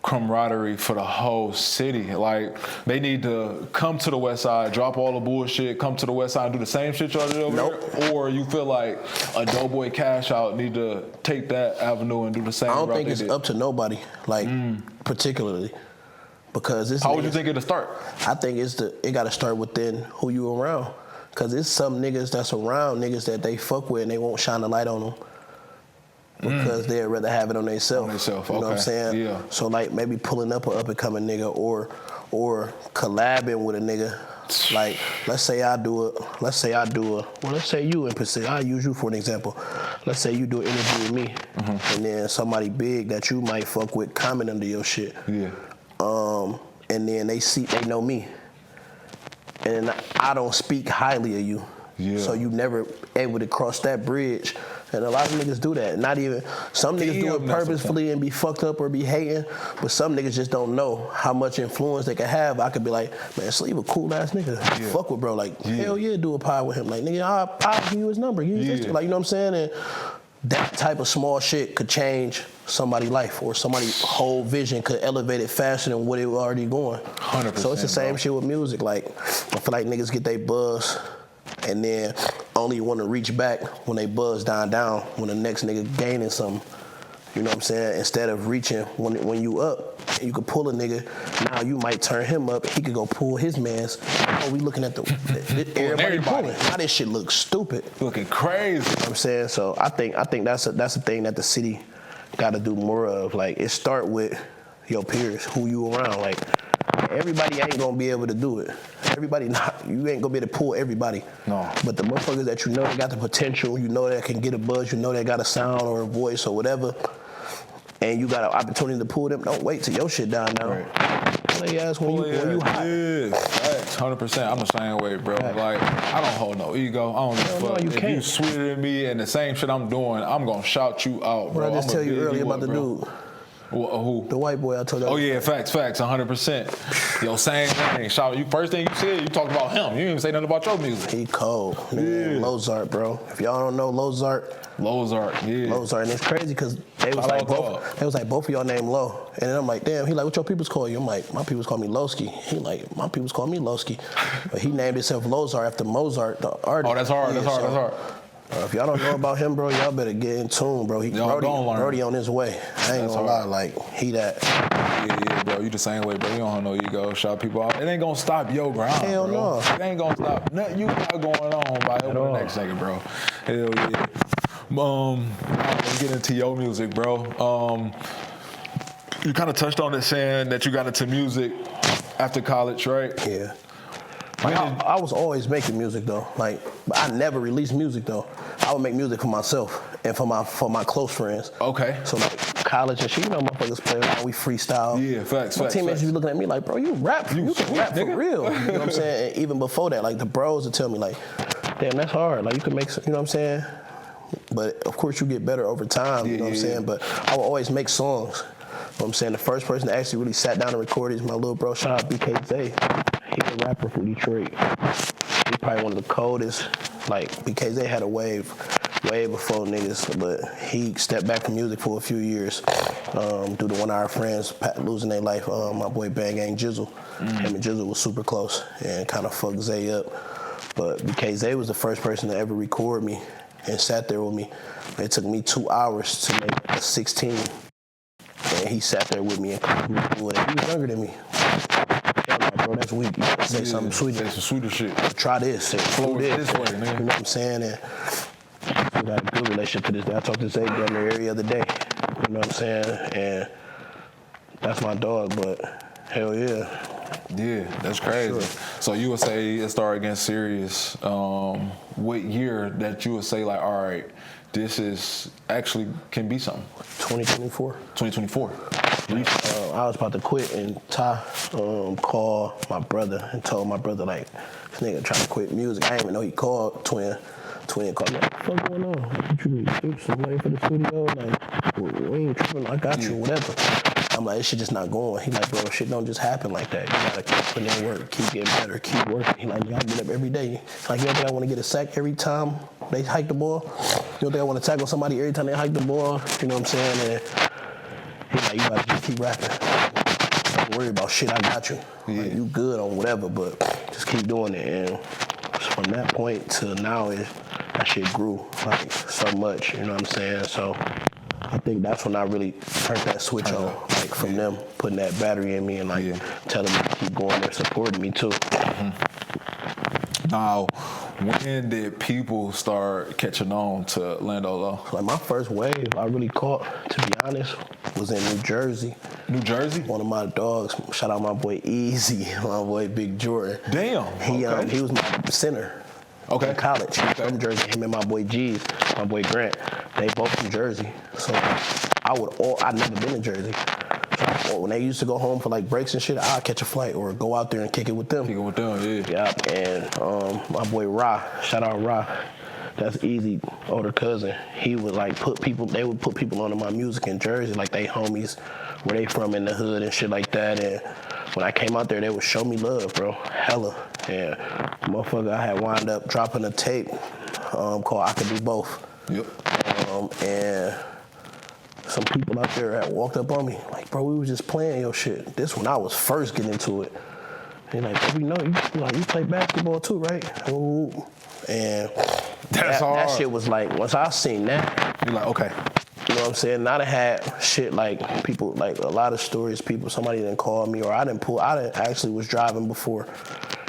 camaraderie for the whole city? Like, they need to come to the west side, drop all the bullshit, come to the west side and do the same shit y'all did over there? Or you feel like a Doughboy Cash Out need to take that avenue and do the same? I don't think it's up to nobody, like, particularly. Because this. How would you think it'll start? I think it got to start within who you around. Because it's some niggas that's around niggas that they fuck with and they won't shine the light on them. Because they'd rather have it on themselves. You know what I'm saying? Yeah. So like maybe pulling up an up and coming nigga or collabing with a nigga. Like let's say you in Pacific. I'll use you for an example. Let's say you do an interview with me, and then somebody big that you might fuck with comment under your shit. Yeah. And then they know me, and I don't speak highly of you. Yeah. So you never able to cross that bridge. And a lot of niggas do that. Not even, some niggas do it purposefully and be fucked up or be hating, but some niggas just don't know how much influence they can have. I could be like, man, Sleeve a cool ass nigga. Yeah. Fuck with bro. Like, hell yeah, do a pod with him. Like, nigga, I'll give you his number. Like, you know what I'm saying? And that type of small shit could change somebody's life, or somebody's whole vision could elevate it faster than what it was already going. 100%. So it's the same shit with music. Like, I feel like niggas get their buzz and then only want to reach back when they buzz down, when the next nigga gaining something. You know what I'm saying? Instead of reaching when you up, you could pull a nigga. Now you might turn him up. He could go pull his man's. Oh, we looking at everybody pulling. Now this shit looks stupid. Looking crazy. You know what I'm saying? So I think that's the thing that the city got to do more of. Like, it start with your peers, who you around. Like, everybody ain't gonna be able to do it. You ain't gonna be able to pull everybody. No. But the motherfuckers that you know that got the potential, you know that can get a buzz, you know that got a sound or a voice or whatever, and you got an opportunity to pull them, don't wait till your shit down now. Right. Play ass when you hot. Yeah, facts, 100%. I'm the same way, bro. Right. Like, I don't hold no ego. I don't give a fuck. If you sweeter than me and the same shit I'm doing, I'm gonna shout you out, bro. What I just tell you earlier about the dude. Who? The white boy I told you. Oh yeah, facts, 100%. Yo, same thing. Shout you. First thing you said, you talked about him. You didn't even say nothing about your music. He cold. Yeah. Lozart, bro. If y'all don't know Lozart, and it's crazy because they was like both of y'all named Low, and then I'm like, damn. He like, what your peoples call you? I'm like, my peoples call me Lowski. He like, my peoples call me Lowski, but he named himself Lozart after Mozart, the artist. Oh, that's hard. That's hard. If y'all don't know about him, bro, y'all better get in tune, bro. Brody on his way. I ain't gonna lie, like, he that. Yeah, bro. You the same way, bro. You don't have no ego. Shout people out. It ain't gonna stop your grind, Hell bro. no. It ain't gonna stop nothing you got going on by the next second, bro. Hell yeah. Let's get into your music, bro. You kind of touched on it saying that you got into music after college, right? Yeah. Like, I was always making music though. Like, but I never released music though. I would make music for myself and for my close friends. Okay. So like college and shit, you know, motherfuckers play around, we freestyle. Yeah, facts. My teammates be looking at me like, bro, you rap. You can rap for real. You know what I'm saying? And even before that, like the bros would tell me like, damn, that's hard. Like you can make, you know what I'm saying? But of course you get better over time. You know what I'm saying? But I would always make songs. You know what I'm saying? The first person that actually really sat down and recorded is my little bro, shout out BKZ. He's a rapper from Detroit. He's probably one of the coldest. Like, BKZ had a wave before niggas, but he stepped back from music for a few years due to one of our friends losing their life. My boy Bang Gang Jizzle. Him and Jizzle was super close and kind of fucked Zay up. But BKZ was the first person to ever record me and sat there with me. It took me 2 hours to make a 16. And he sat there with me and he was younger than me. Bro, that's weak. You gotta say something sweeter. Say some sweeter shit. Try this. Flow this way, nigga. You know what I'm saying? And we got a good relationship to this day. I talk to Zay down there every other day. You know what I'm saying? And that's my dog, but hell yeah. Yeah, that's crazy. Sure. So you would say it started getting serious. What year that you would say like, all right, this is actually can be something? 2024. 2024. I was about to quit, and Ty called my brother and told my brother, like, this nigga trying to quit music. I didn't even know he called Twin. Twin called me, like, what the fuck going on? Like, what you do some money for the studio? Like, we ain't tripping, I got you, whatever. I'm like, this shit just not going. He like, bro, shit don't just happen like that. You gotta keep putting in work, keep getting better, keep working. He like, you gotta get up every day. Like, you don't think I wanna get a sack every time they hike the ball? You don't think I wanna tackle somebody every time they hike the ball? You know what I'm saying? And he like, you gotta just keep rapping. Don't worry about shit, I got you. Yeah. Like, you good on whatever, but just keep doing it. And from that point to now, that shit grew like so much, you know what I'm saying? So I think that's when I really turned that switch on, like from them putting that battery in me and like telling me to keep going there, supporting me too. Now, when did people start catching on to Lando Lo? Like my first wave I really caught, to be honest, was in New Jersey. New Jersey? One of my dogs, shout out my boy Easy, my boy Big Jordan. Damn. He was my center. Okay. In college. He's from Jersey. Him and my boy G's, my boy Grant, they both from Jersey. So I'd never been in Jersey. So when they used to go home for like breaks and shit, I'd catch a flight or go out there and kick it with them. Kick it with them, yeah. Yep. And my boy Ra, shout out Ra. That's Easy, older cousin. He would like they would put people onto my music in Jersey, like they homies, where they from in the hood and shit like that. And when I came out there, they would show me love, bro, hella. And motherfucker, I had wound up dropping a tape called I Could Do Both. Yep. And some people out there had walked up on me, like, bro, we was just playing your shit. This when I was first getting into it. And like, we know you play basketball too, right? Ooh. And that shit was like, once I seen that, you're like, okay. You know what I'm saying? Now I done had shit like people, like a lot of stories, somebody didn't call me or I actually was driving before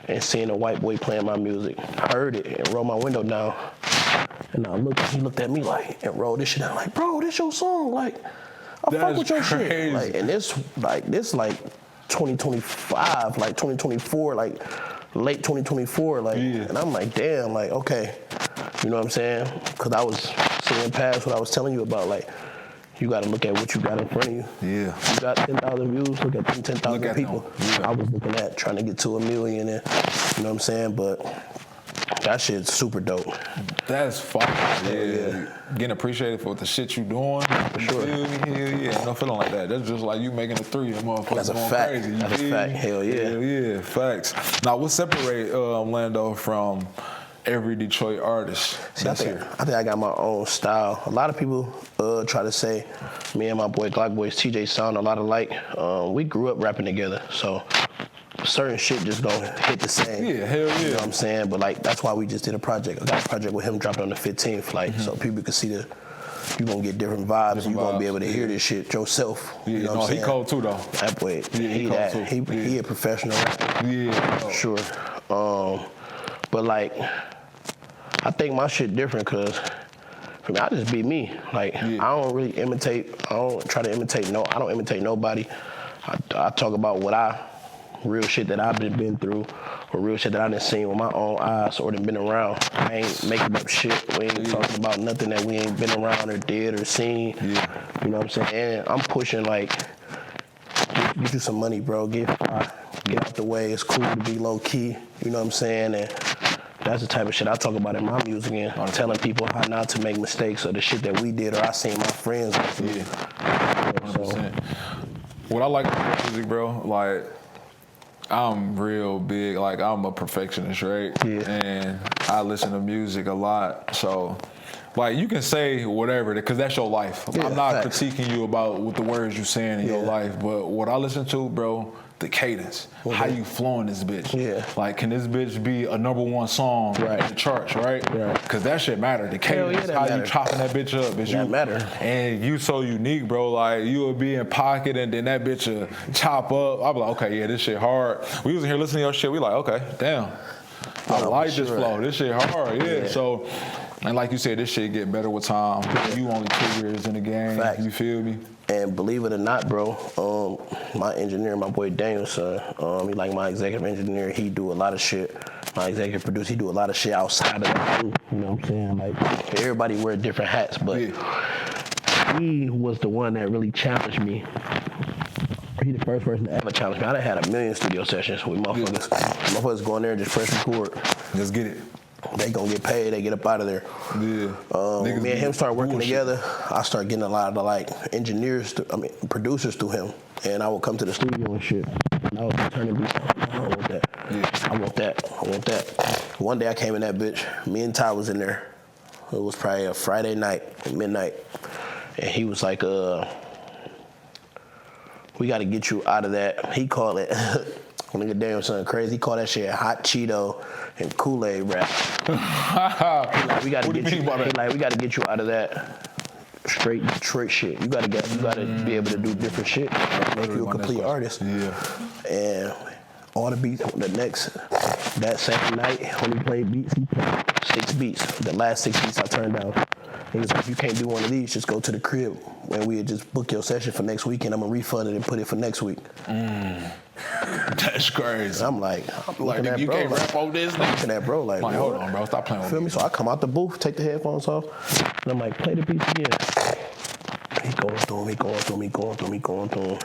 and seeing a white boy playing my music. I heard it and rolled my window down. And he looked at me like, and rolled this shit out like, bro, this your song. Like, I fuck with your shit. Like, and this 2025, like 2024, like late 2024, like, and I'm like, damn, like, okay. You know what I'm saying? Because I was seeing past what I was telling you about, like, you got to look at what you got in front of you. Yeah. You got 10,000 views, look at them 10,000 people. Yeah. I was looking at trying to get to 1 million, and you know what I'm saying? But that shit's super dope. That's fire. Yeah. Getting appreciated for the shit you doing. For sure. Yeah. No feeling like that. That's just like you making a three and motherfuckers That's a going fact. crazy. That's a fact. Hell yeah. Hell yeah. Facts. Now, what separate Lando from every Detroit artist? See, I think I got my own style. A lot of people try to say me and my boy Glock Boys TJ sound a lot alike. We grew up rapping together, so certain shit just don't hit the same. Yeah, hell yeah. You know what I'm saying? But like that's why we just did a project. I got a project with him dropping on the 15th, like so people can see you gonna get different vibes. You gonna be able to hear this shit yourself. Yeah, you know what I'm saying? He cold too though. That boy, he a professional. Yeah, sure. But like, I think my shit different because for me, I just be me. Like I don't really imitate. I don't try to imitate. I don't imitate nobody. I talk about real shit that I've been through, or real shit that I done seen with my own eyes or done been around. I ain't making up shit. We ain't talking about nothing that we ain't been around or did or seen. Yeah. You know what I'm saying? And I'm pushing like, get you some money, bro. Get out the way. It's cool to be low key. You know what I'm saying? And that's the type of shit I talk about in my music and telling people how not to make mistakes or the shit that we did or I seen my friends do. Yeah. 100%. What I like about music, bro, like, I'm real big, like I'm a perfectionist, right? Yeah. And I listen to music a lot, so like you can say whatever, because that's your life. Yeah, I'm not critiquing you about what the words you saying in your life, but what I listen to, bro, the cadence, how you flowing this bitch. Yeah. Like, can this bitch be a #1 song in the charts, right? Because that shit matter. The cadence, how you chopping that bitch up. That matter. And you so unique, bro. Like, you will be in pocket and then that bitch will chop up. I'll be like, okay, yeah, this shit hard. We was in here listening to your shit. We like, okay, damn. I like this flow. This shit hard, yeah. So And like you said, this shit get better with time. You only 2 years in the game. Facts. You feel me? And believe it or not, bro, my engineer, my boy Danielson, he like my executive engineer. He do a lot of shit. My executive producer, he do a lot of shit outside of that too. You know what I'm saying? Like everybody wear different hats, but he was the one that really challenged me. He the first person to ever challenge me. I done had a million studio sessions with motherfuckers. Motherfuckers go in there and just press record. Let's get it. They gonna get paid. They get up out of there. Yeah. Me and him start working together. I start getting a lot of like producers through him, and I would come to the studio and shit. And I was turning beats. I want that. Yeah. I want that. I want that. One day I came in that bitch. Me and Ty was in there. It was probably a Friday night at midnight, and he was like, "We got to get you out of that." He called it. Nigga damn son crazy. He called that shit hot Cheeto and Kool-Aid rap. We gotta get you. We gotta get you out of that straight Detroit shit. You gotta be able to do different shit. Make you a complete artist. Yeah. And all the beats. That same night when he played beats, he played 6 beats. The last 6 beats I turned down. He was like, "If you can't do one of these, just go to the crib and we just book your session for next week, and I'm gonna refund it and put it for next week." That's crazy. I'm like, nigga, you can't rap on this. Looking at bro, like, hold on, bro, stop playing with me. So I come out the booth, take the headphones off, and I'm like, play the beats again. He going through him.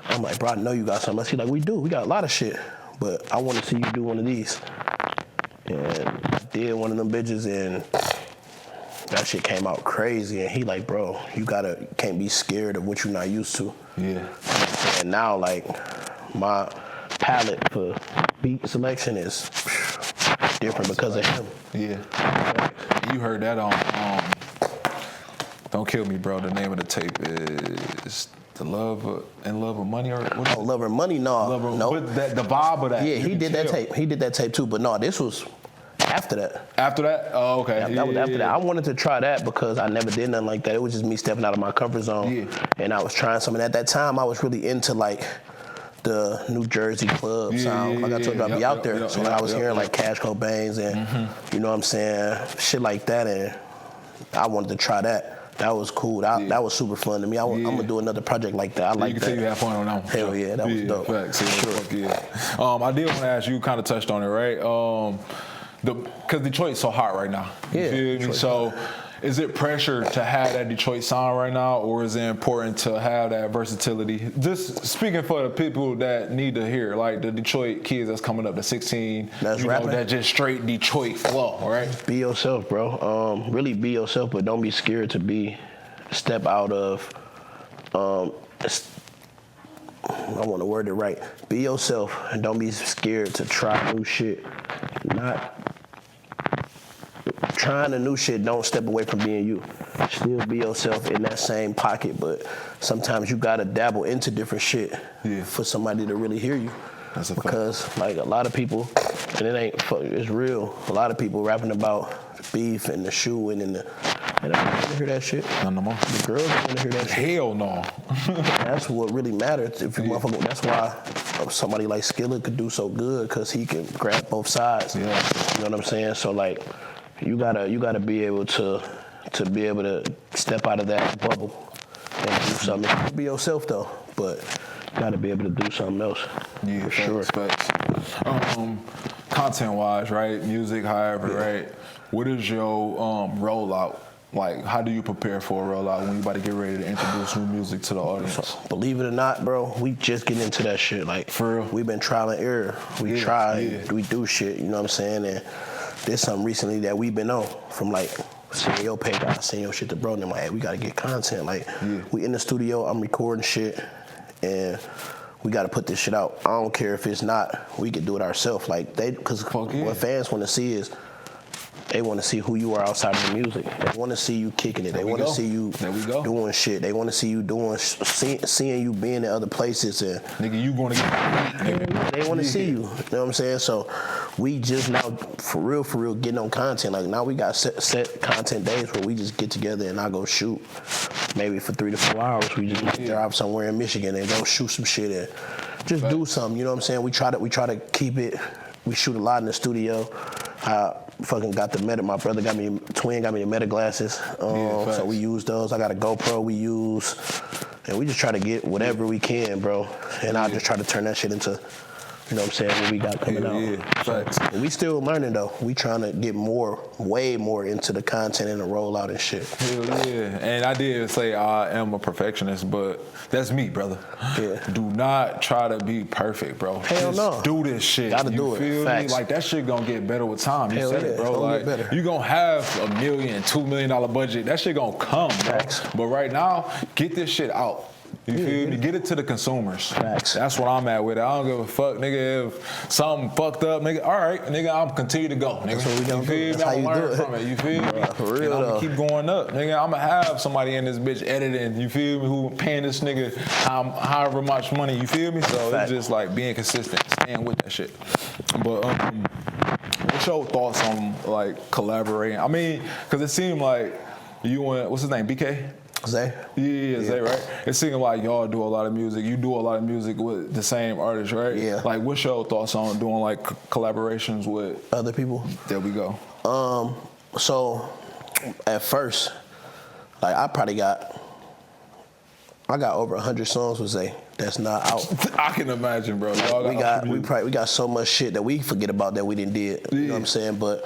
I'm like, bro, I know you got something. He's like, we do. We got a lot of shit, but I want to see you do one of these. And I did one of them bitches, and that shit came out crazy. And he like, bro, you can't be scared of what you're not used to. Yeah. And now, like, my palette for beat selection is different because of him. Yeah. You heard that on Don't Kill Me, bro. The name of the tape is In Love of Money, or what is it? Love or Money? No. But the vibe of that. Yeah, he did that tape. He did that tape too. But no, this was after that. After that? Oh, okay. That was after that. I wanted to try that because I never did nothing like that. It was just me stepping out of my comfort zone. Yeah. And I was trying something. At that time, I was really into like the New Jersey club sound. Like I told you, I'd be out there. So I was hearing like Cash Cobain's and you know what I'm saying, shit like that. And I wanted to try that. That was cool. That was super fun to me. I'm gonna do another project like that. I like that. You can tell you had fun on that one. Hell yeah, that was dope. Facts. I did want to ask you, kind of touched on it, right? Because Detroit's so hot right now. You feel me? So is it pressure to have that Detroit sound right now, or is it important to have that versatility? Just speaking for the people that need to hear, like the Detroit kids that's coming up, the 16, that's rapping. That just straight Detroit flow, right? Be yourself, bro. Really be yourself, but don't be scared to step out of, I want to word it right. Be yourself and don't be scared to try new shit. Trying the new shit, don't step away from being you. Still be yourself in that same pocket, but sometimes you gotta dabble into different shit for somebody to really hear you. That's a because fact. Like a lot of people, and it's real. A lot of people rapping about the beef and the shoeing and I don't want to hear that shit. None no more. The girls don't want to hear that shit. Hell no. That's what really matters. If you motherfucker, that's why somebody like Skillet could do so good, because he can grab both sides. Yeah. You know what I'm saying? So like, you gotta be able to step out of that bubble and do something. Be yourself though, but you gotta be able to do something else. Yeah, for sure. Content-wise, right? Music, however, right? What is your rollout? Like, how do you prepare for a rollout when you about to get ready to introduce new music to the audience? So, believe it or not, bro, we just getting into that shit. Like, for real? We've been trial and error. We we do shit, you know what I'm saying? And there's something recently that we've been on from like seeing your page, I seen your shit to bro, and I'm like, hey, we gotta get content. Like, we in the studio, I'm recording shit, and we gotta put this shit out. I don't care if it's not, we can do it ourselves. Like, because what fans wanna see is, they want to see who you are outside of the music. They want to see you kicking it. They want to see you doing shit. They want to see you seeing you being in other places. And nigga, you going to get they want to see you. You know what I'm saying? So we just now, for real, getting on content. Like, now we got set content days where we just get together and I go shoot. Maybe for 3 to 4 hours. We just drive somewhere in Michigan and go shoot some shit and just do something. You know what I'm saying? We try to keep it. We shoot a lot in the studio. I fucking got the Meta. My brother got me, twin got me the Meta glasses. So we use those. I got a GoPro we use. And we just try to get whatever we can, bro. And I just try to turn that shit into, you know what I'm saying, what we got coming out. Yeah, facts. And we still learning, though. We trying to get way more into the content and the rollout and shit. Hell yeah. And I did say I am a perfectionist, but that's me, brother. Yeah. Do not try to be perfect, bro. Hell Just no. do this shit. Gotta you do it. feel Facts. me? Like, that shit gonna get better with time. You Hell said yeah. it, bro. It's gonna Like, get better. you gonna have $1 million, $2 million budget. That shit gonna come, bro. Facts. But right now, get this shit out. You feel me? Get it to the consumers. Facts. That's what I'm at with it. I don't give a fuck, nigga, if something fucked up, nigga. All right, nigga, I'm continue to go, nigga. That's what we gonna you feel do. me? That's how I'm you learn do it. from it. You feel me? Bruh, for real, and I'm though. gonna keep going up, nigga. I'm gonna have somebody in this bitch editing. You feel me? Who paying this nigga however much money? You feel me? So Fact. it's just like being consistent, staying with that shit. But what's your thoughts on like collaborating? I mean, because it seemed like you and what's his name, BK? Zay? Yeah, Zay, right? It seems like y'all do a lot of music. You do a lot of music with the same artist, right? Yeah. Like, what's your thoughts on doing like collaborations with Other people? There we go. So, at first, like I got over 100 songs with Zay that's not out. I can imagine, bro. Y'all We got so much shit that we forget about that we didn't did. You know what I'm saying? But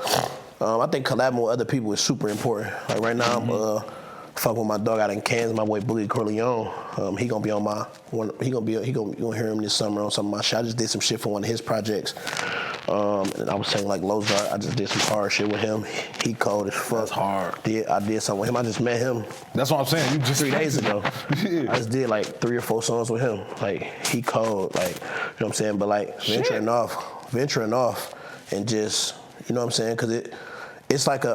I think collabing with other people is super important. Like right now, I'm fucking with my dog out in Kansas, my boy Boogie Corleone. He gonna be on my one. He gonna hear him this summer on some of my shit. I just did some shit for one of his projects. And I was saying like Lozart, I just did some hard shit with him. He cold as fuck. That's hard. I did something with him. I just met him That's what I'm saying. You just 3 days ago. Yeah. I just did like 3 or 4 songs with him. Like he cold, like you know what I'm saying. But like venturing off, and just you know what I'm saying, because it's like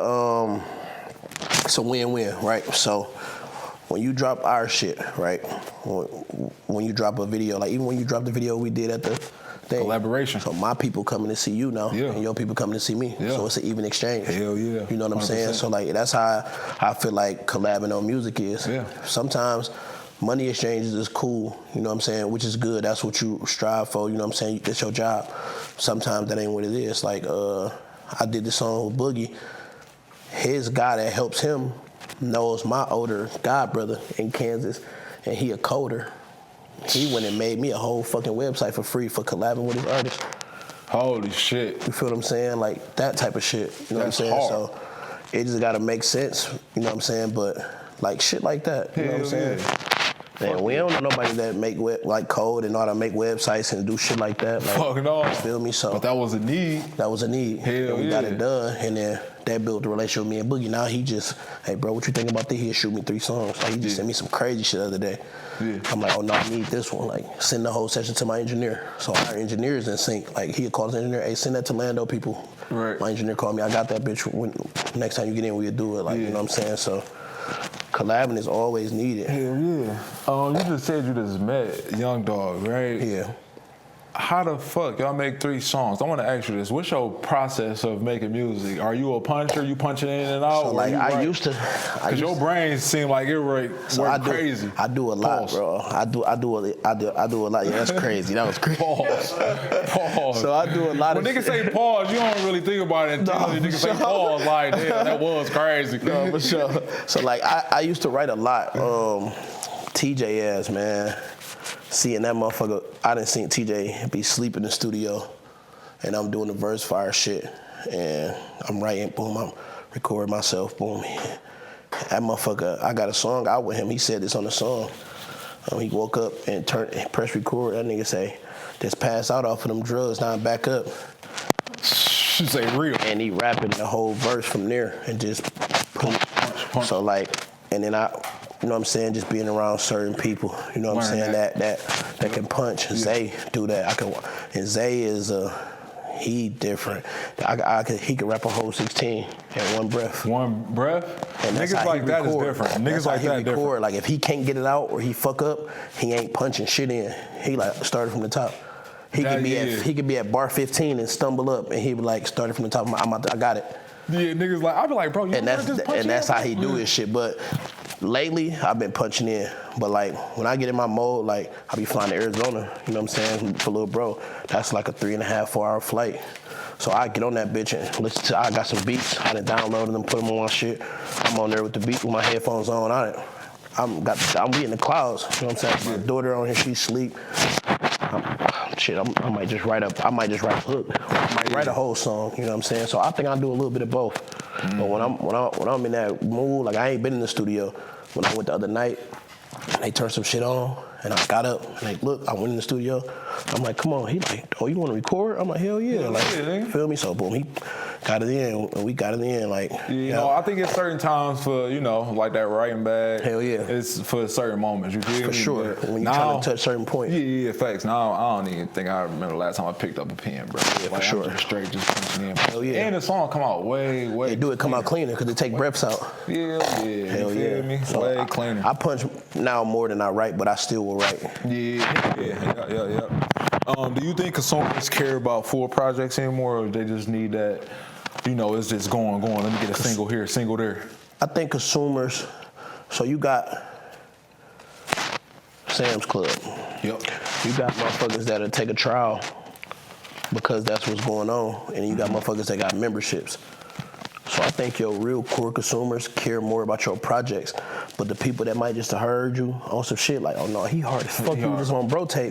it's a win-win, right? So when you drop our shit, right? When you drop a video, like even when you drop the video we did at the thing. Collaboration. So my people coming to see you now, and your people coming to see me. Yeah. So it's an even exchange. Hell yeah. You know what I'm saying? 100%. So like that's how I feel like collabing on music is. Yeah. Sometimes money exchanges is cool, you know what I'm saying, which is good. That's what you strive for, you know what I'm saying? That's your job. Sometimes that ain't what it is. Like I did this song with Boogie. His guy that helps him knows my older god brother in Kansas, and he a coder. He went and made me a whole fucking website for free for collabing with his artist. Holy shit. You feel what I'm saying? Like that type of shit. You know That's what I'm saying? hard. So it just gotta make sense, you know what I'm saying? But like shit like that, you know what I'm saying? Man, we don't know nobody that make like code and know how to make websites and do shit like that. Like, Fuck no. you feel me? So But that was a need. that was a need. Hell and we got yeah. it done, and then that built the relationship with me and Boogie. Now he just, hey bro, what you think about this? He'll shoot me 3 songs. Like he just sent me some crazy shit the other day. Yeah. I'm like, oh no, I need this one. Like send the whole session to my engineer. So our engineer is in sync. Like he'll call his engineer, hey, send that to Lando people. Right. My engineer called me, I got that bitch. Next time you get in, we'll do it. Like you know what I'm saying? So collabing is always needed. Hell yeah. You just said you just met Young Dog, right? Yeah. How the fuck y'all make 3 songs? I want to ask you this. What's your process of making music? Are you a puncher? You punching in and out? So like I used to, Cause your brain seem like it work crazy. I do a lot, bro. I do a lot. Yeah, that's crazy. That was crazy. Pause. So I do a lot when of niggas say pause, you don't really think about it until niggas say pause. Like, damn, that was crazy. No, for sure. So like I used to write a lot. TJ ass, man. Seeing that motherfucker, I done seen TJ be sleeping in the studio, and I'm doing the verse fire shit, and I'm writing, boom, I'm recording myself, boom. That motherfucker, I got a song out with him. He said this on the song. He woke up and press record. That nigga say, just pass out off of them drugs, now I'm back up. She say real. And he rapping the whole verse from there and just punch. So like, and then you know what I'm saying, just being around certain people, you know what I'm saying, that can punch. Yeah. Zay do that. And Zay is he different. He could rap a whole 16 in one breath. One breath? And niggas like that is different. Niggas like that different. Like if he can't get it out or he fuck up, he ain't punching shit in. He like started from the top. He could be at bar 15 and stumble up, and he be like started from the top. I got it. Yeah, niggas like I be like, bro, you that's how he do his shit. But lately, I've been punching in. But like when I get in my mode, like I be flying to Arizona. You know what I'm saying? For little bro, that's like a 3.5, 4 hour flight. So I get on that bitch and listen to. I got some beats. I done downloaded them, put them on my shit. I'm on there with the beat with my headphones on. I'm be in the clouds. You know what I'm saying? My daughter on here, she sleep. I might just write a hook. I might write a whole song. You know what I'm saying? So I think I do a little bit of both. But when I'm in that mood, like I ain't been in the studio. When I went the other night, they turned some shit on, and I got up and like, look, I went in the studio. I'm like, come on. He like, oh, you want to record? I'm like, hell yeah. Like, feel me? So boom, he got it in, and we got it in. Like, you know, I think it's certain times for, you know, like that writing bag. Hell yeah. It's for certain moments. You feel me? For sure. But when you're trying to touch certain points. Yeah, facts. Now I don't even think I remember the last time I picked up a pen, bro. Yeah, like, for sure. I'm just straight just punching in. Hell yeah. And the song come out way. They do it come out cleaner because they take breaths out. Yeah. Hell you yeah. feel me? So way cleaner. I punch now more than I write, but I still will write. Yeah. Do you think consumers care about full projects anymore, or they just need that, you know, it's just going. Let me get a single here, single there? I think consumers, so you got Sam's Club. Yep. You got motherfuckers that'll take a trial because that's what's going on, and you got motherfuckers that got memberships. So I think your real core consumers care more about your projects, but the people that might just have heard you on some shit like, oh no, he hard as fuck, he was just on bro tape.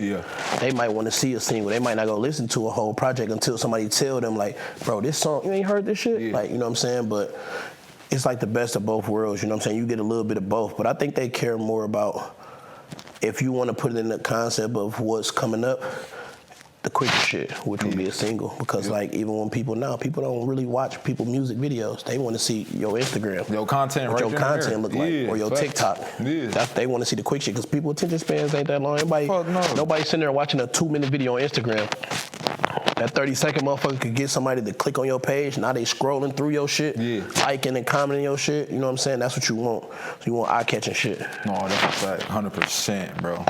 They might want to see a single. They might not go listen to a whole project until somebody tell them like, bro, this song, you ain't heard this shit? Like, you know what I'm saying? But it's like the best of both worlds, you know what I'm saying? You get a little bit of both, but I think they care more about if you want to put it in the concept of what's coming up, the quicker shit, which would be a single. Because like even when people don't really watch people music videos. They want to see your Instagram. Your content what right your content look like. Or your TikTok. They want to see the quick shit because people attention spans ain't that long. Nobody sitting there watching a 2-minute video on Instagram. That 30-second motherfucker could get somebody to click on your page. Now they scrolling through your shit, liking and commenting your shit. You know what I'm saying? That's what you want. So you want eye-catching shit. No, that's a fact. 100%, bro.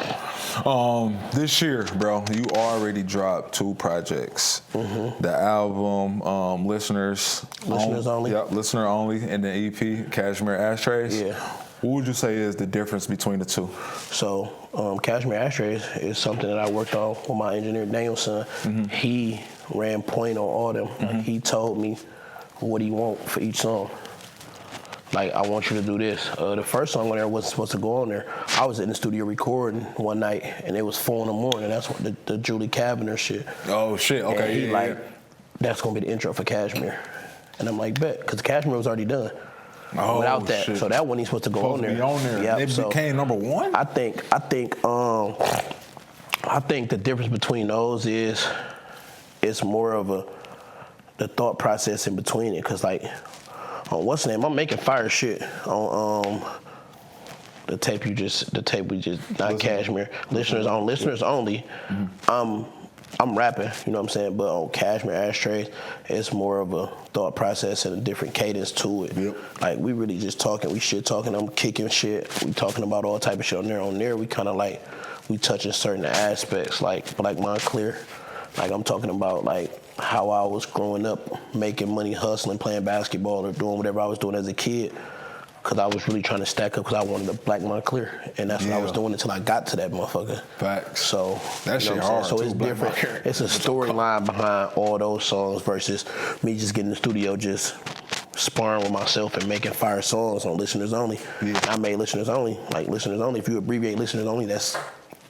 This year, bro, you already dropped 2 projects. The album, Listeners Only. Yep, Listener Only, and the EP, Cashmere Ashtrays. Yeah. What would you say is the difference between the two? So, Cashmere Ashtrays is something that I worked on with my engineer, Danielson. He ran point on all them. Like, he told me what he want for each song. Like, I want you to do this. The first song on there wasn't supposed to go on there. I was in the studio recording one night, and it was 4 in the morning. That's what the Julie Kavanaugh shit. Oh, shit. Okay, and he that's going to be the intro for Cashmere. And I'm like, bet, because Cashmere was already done. Without that, shit. So that one he's supposed to go on there. Be on there. Yep. It became number 1. I think the difference between those is it's more of the thought process in between it. Cause like on what's the name, I'm making fire shit on the tape we just not Cashmere. Listeners only. I'm rapping, you know what I'm saying? But on Cashmere Ashtrays, it's more of a thought process and a different cadence to it. Like, we really just talking, we shit talking, I'm kicking shit. We talking about all type of shit on there. On there, we kind of like, we touching certain aspects, like Montclair. Like, I'm talking about, like, how I was growing up, making money, hustling, playing basketball, or doing whatever I was doing as a kid. Because I was really trying to stack up because I wanted a black Montclair. And that's what I was doing until I got to that motherfucker. Facts. So, that shit hard. So it's different. It's a storyline behind all those songs versus me just getting in the studio just sparring with myself and making fire songs on Listeners Only. I made Listeners Only. Like, Listeners Only, if you abbreviate Listeners Only, that's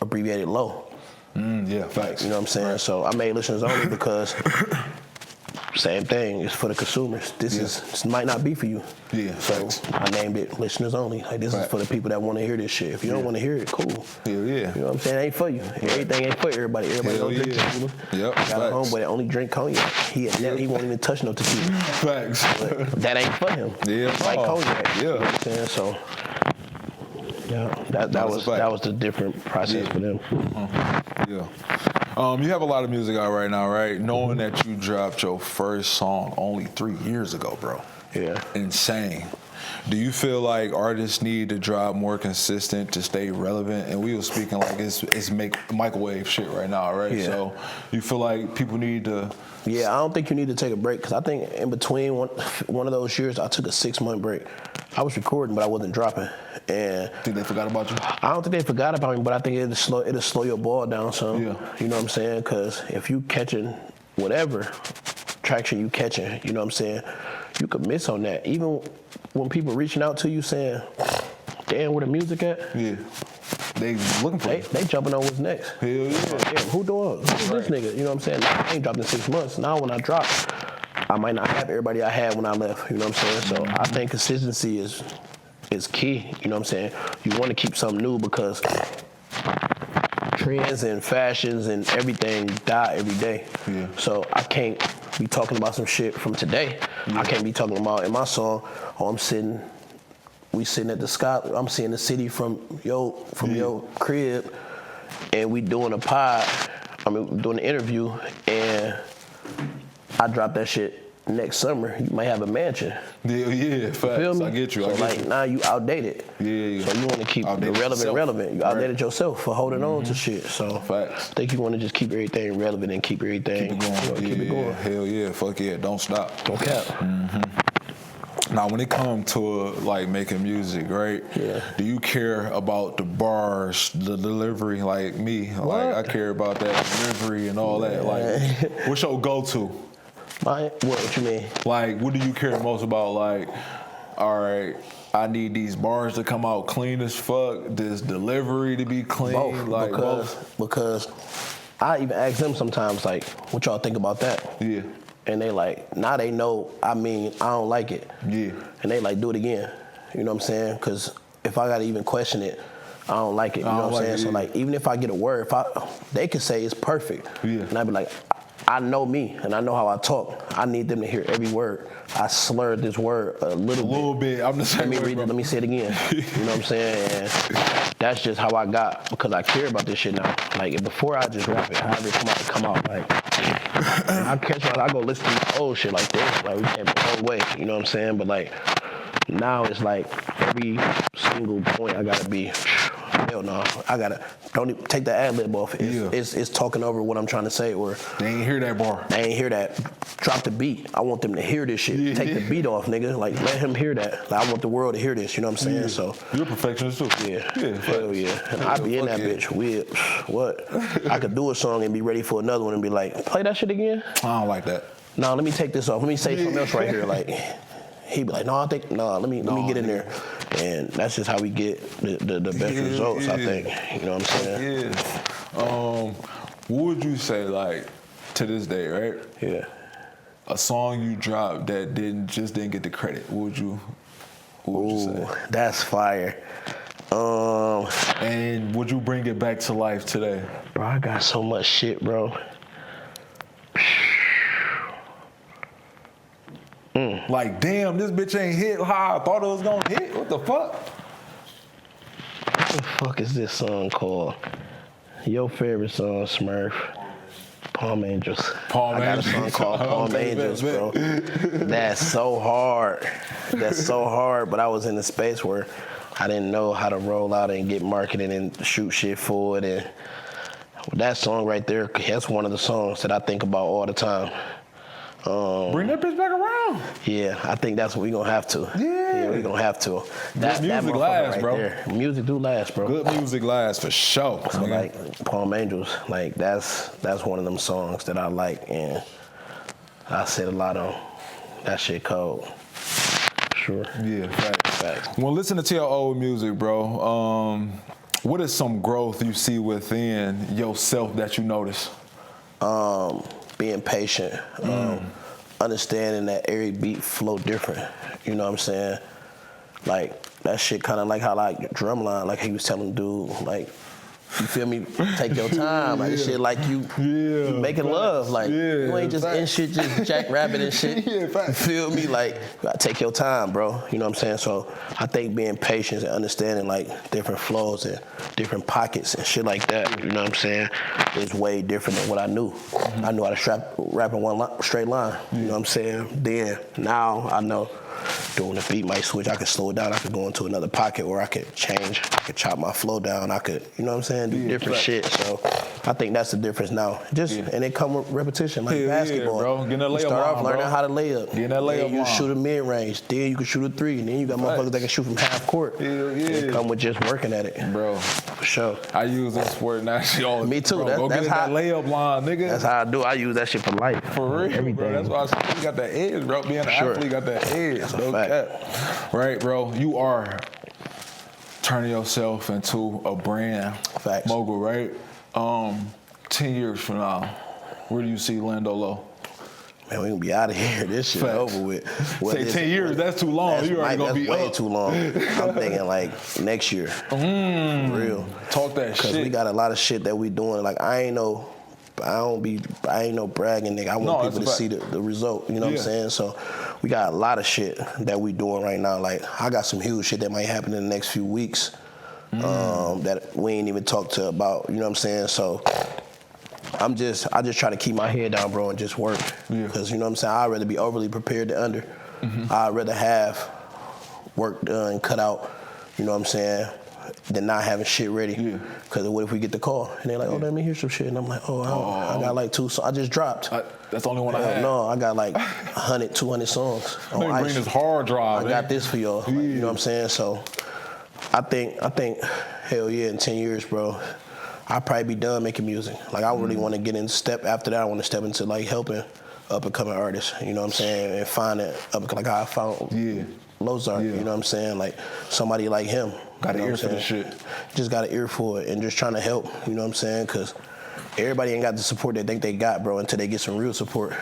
abbreviated low. Facts. You know what I'm saying? Right. So I made Listeners Only because same thing. It's for the consumers. This might not be for you. So I named it Listeners Only. Like, this is for the people that want to hear this shit. If you don't want to hear it, cool. You know what I'm saying? It ain't for you. Everything ain't for everybody. Everybody don't drink tequila. I got a homeboy that only drink cognac. He won't even touch no tequila. Facts. But that ain't for him. Like cognac. You know what I'm saying? So that was the different process for them. You have a lot of music out right now, right? Knowing that you dropped your first song only 3 years ago, bro. Insane. Do you feel like artists need to drop more consistent to stay relevant? And we were speaking like it's microwave shit right now, right? So you feel like people need to... I don't think you need to take a break because I think in between one of those years, I took a 6-month break. I was recording, but I wasn't dropping. And think they forgot about you? I don't think they forgot about me, but I think it'll slow your ball down some. You know what I'm saying? Because if you catching whatever, traction you catching, you know what I'm saying? You could miss on that. Even when people reaching out to you saying, damn, where the music at? Yeah. They looking for you. They jumping on what's next. Hell yeah. Damn, who's this nigga? You know what I'm saying? I ain't dropped in 6 months. Now when I drop, I might not have everybody I had when I left. You know what I'm saying? So I think consistency is key. You know what I'm saying? You want to keep something new because trends and fashions and everything die every day. Yeah. So I can't be talking about some shit from today. Yeah. I can't be talking about in my song, we sitting at the sky, I'm seeing the city from your crib, and we doing doing an interview, and I drop that shit next summer. You might have a mansion. Yeah, facts. Feel me? I get you. So now you outdated. Yeah. So you want to keep outdated the relevant. You outdated yourself for holding on to shit. So facts. I think you want to just keep everything relevant and keep everything keep it going. Hell yeah, fuck yeah, don't stop. Don't cap. Now, when it comes to like making music, right? Yeah. Do you care about the bars, the delivery, like me? What? Like I care about that delivery and all that. Like, what's your go-to? What you mean? Like, what do you care most about? Like, all right, I need these bars to come out clean as fuck. This delivery to be clean. Both. Like Because I even ask them sometimes, like, what y'all think about that? Yeah. And they like, now they know, I don't like it. Yeah. And they like, do it again. You know what I'm saying? Because if I gotta even question it, I don't like it. You know what I'm saying? So like, even if I get a word, they could say it's perfect. Yeah. And I'd be like, I know me and I know how I talk. I need them to hear every word. I slurred this word a little bit. I'm the same. Let me say it again. You know what I'm saying? And that's just how I got, because I care about this shit now. Like, before I just rap it, however it come out. Like, I go listen to the old shit like this. Like, we came a long way. You know what I'm saying? But like, now it's like every single point I gotta be, hell no, don't even take the ad lib off. It's talking over what I'm trying to say, or they ain't hear that bar. They ain't hear that. Drop the beat. I want them to hear this shit. Yeah. Take the beat off, nigga. Like, let him hear that. Like, I want the world to hear this. You know what I'm saying? Yeah. So you're a perfectionist too. Yeah. Hell yeah. And I be in that bitch. Weird. What? I could do a song and be ready for another one and be like, play that shit again. I don't like that. No, let me take this off. Let me say something else right here. Like, he'd be like, let me get in there. And that's just how we get the best results, I think. You know what I'm saying? Yeah. What would you say, like, to this day, right? Yeah. A song you dropped that didn't get the credit. What would you say? That's fire. And would you bring it back to life today? Bro, I got so much shit, bro. Like, damn, this bitch ain't hit how I thought it was gonna hit. What the fuck? What the fuck is this song called? Your favorite song, Smurf? Palm Angels. I got a song called Palm Angels, bro. That's so hard. But I was in a space where I didn't know how to roll out and get marketed and shoot shit forward. And that song right there, that's one of the songs that I think about all the time. Bring that bitch back around. Yeah, I think that's what we're going to have to. Yeah, we're going to have to. Good music lasts, bro. There. Music do last, bro. Good music lasts for sure. So like Palm Angels, like that's one of them songs that I like, and I said a lot on. That shit cold. Sure. Yeah, facts. Well, listening to your old music, bro, what is some growth you see within yourself that you notice? Being patient, understanding that every beat flow different. You know what I'm saying? Like, that shit kind of like how, like, drumline, like he was telling dude, like, you feel me? Take your time. Like, shit like you making love. Like, you ain't just in shit, just jackrabbit and shit. You feel me? Like, you gotta take your time, bro. You know what I'm saying? So I think being patient and understanding, like, different flows and different pockets and shit like that, you know what I'm saying, is way different than what I knew. I knew how to rap in one straight line. You know what I'm saying? Then, now I know doing the beat might switch. I could slow it down. I could go into another pocket, or I could change. I could chop my flow down. I could, you know what I'm saying, do different shit. So I think that's the difference now. And it come with repetition, like basketball. Bro. Getting that layup you start off learning bro. how to lay up. Getting that layup then you shoot a mid range. Then you can shoot a three. And then you got motherfuckers that can shoot from half court. It come with just working at it, bro. For sure. I use this word now. Me too. Bro, That's go get how that layup line, nigga. That's how I do. I use that shit for life. For real, everything. bro. That's why I said you got that edge, bro. Being an athlete, got that edge. That's no cap. Right, bro. You are turning yourself into a brand mogul, right? 10 years from now, where do you see Lando Lo? Man, we gonna be out of here. This shit over with. Say 10 years, that's too long. You already gonna be way up. too long. I'm thinking like next year. For real. Talk that shit. Because we got a lot of shit that we doing. Like I ain't no bragging nigga. I want people to see the result. You know what I'm saying? So we got a lot of shit that we doing right now. Like I got some huge shit that might happen in the next few weeks that we ain't even talked to about. You know what I'm saying? So I just try to keep my head down, bro, and just work. Because you know what I'm saying? I'd rather be overly prepared than under. I'd rather have work done, cut out. You know what I'm saying? Than not having shit ready. Because what if we get the call and they're like, oh, let me hear some shit, and I'm like, I got like 2 songs. I just dropped. That's the only one I had. No, I got like 100, 200 songs. Let me bring this hard drive. I got this for y'all. Like, you know what I'm saying? So I think, hell yeah, in 10 years, bro, I'll probably be done making music. Like I really want to get in step after that. I want to step into like helping up and coming artists. You know what I'm saying? And finding like how I found Lozart. You know what I'm saying? Like somebody like him. Got an ear for this shit. Just got an ear for it and just trying to help. You know what I'm saying? Because everybody ain't got the support they think they got, bro, until they get some real support.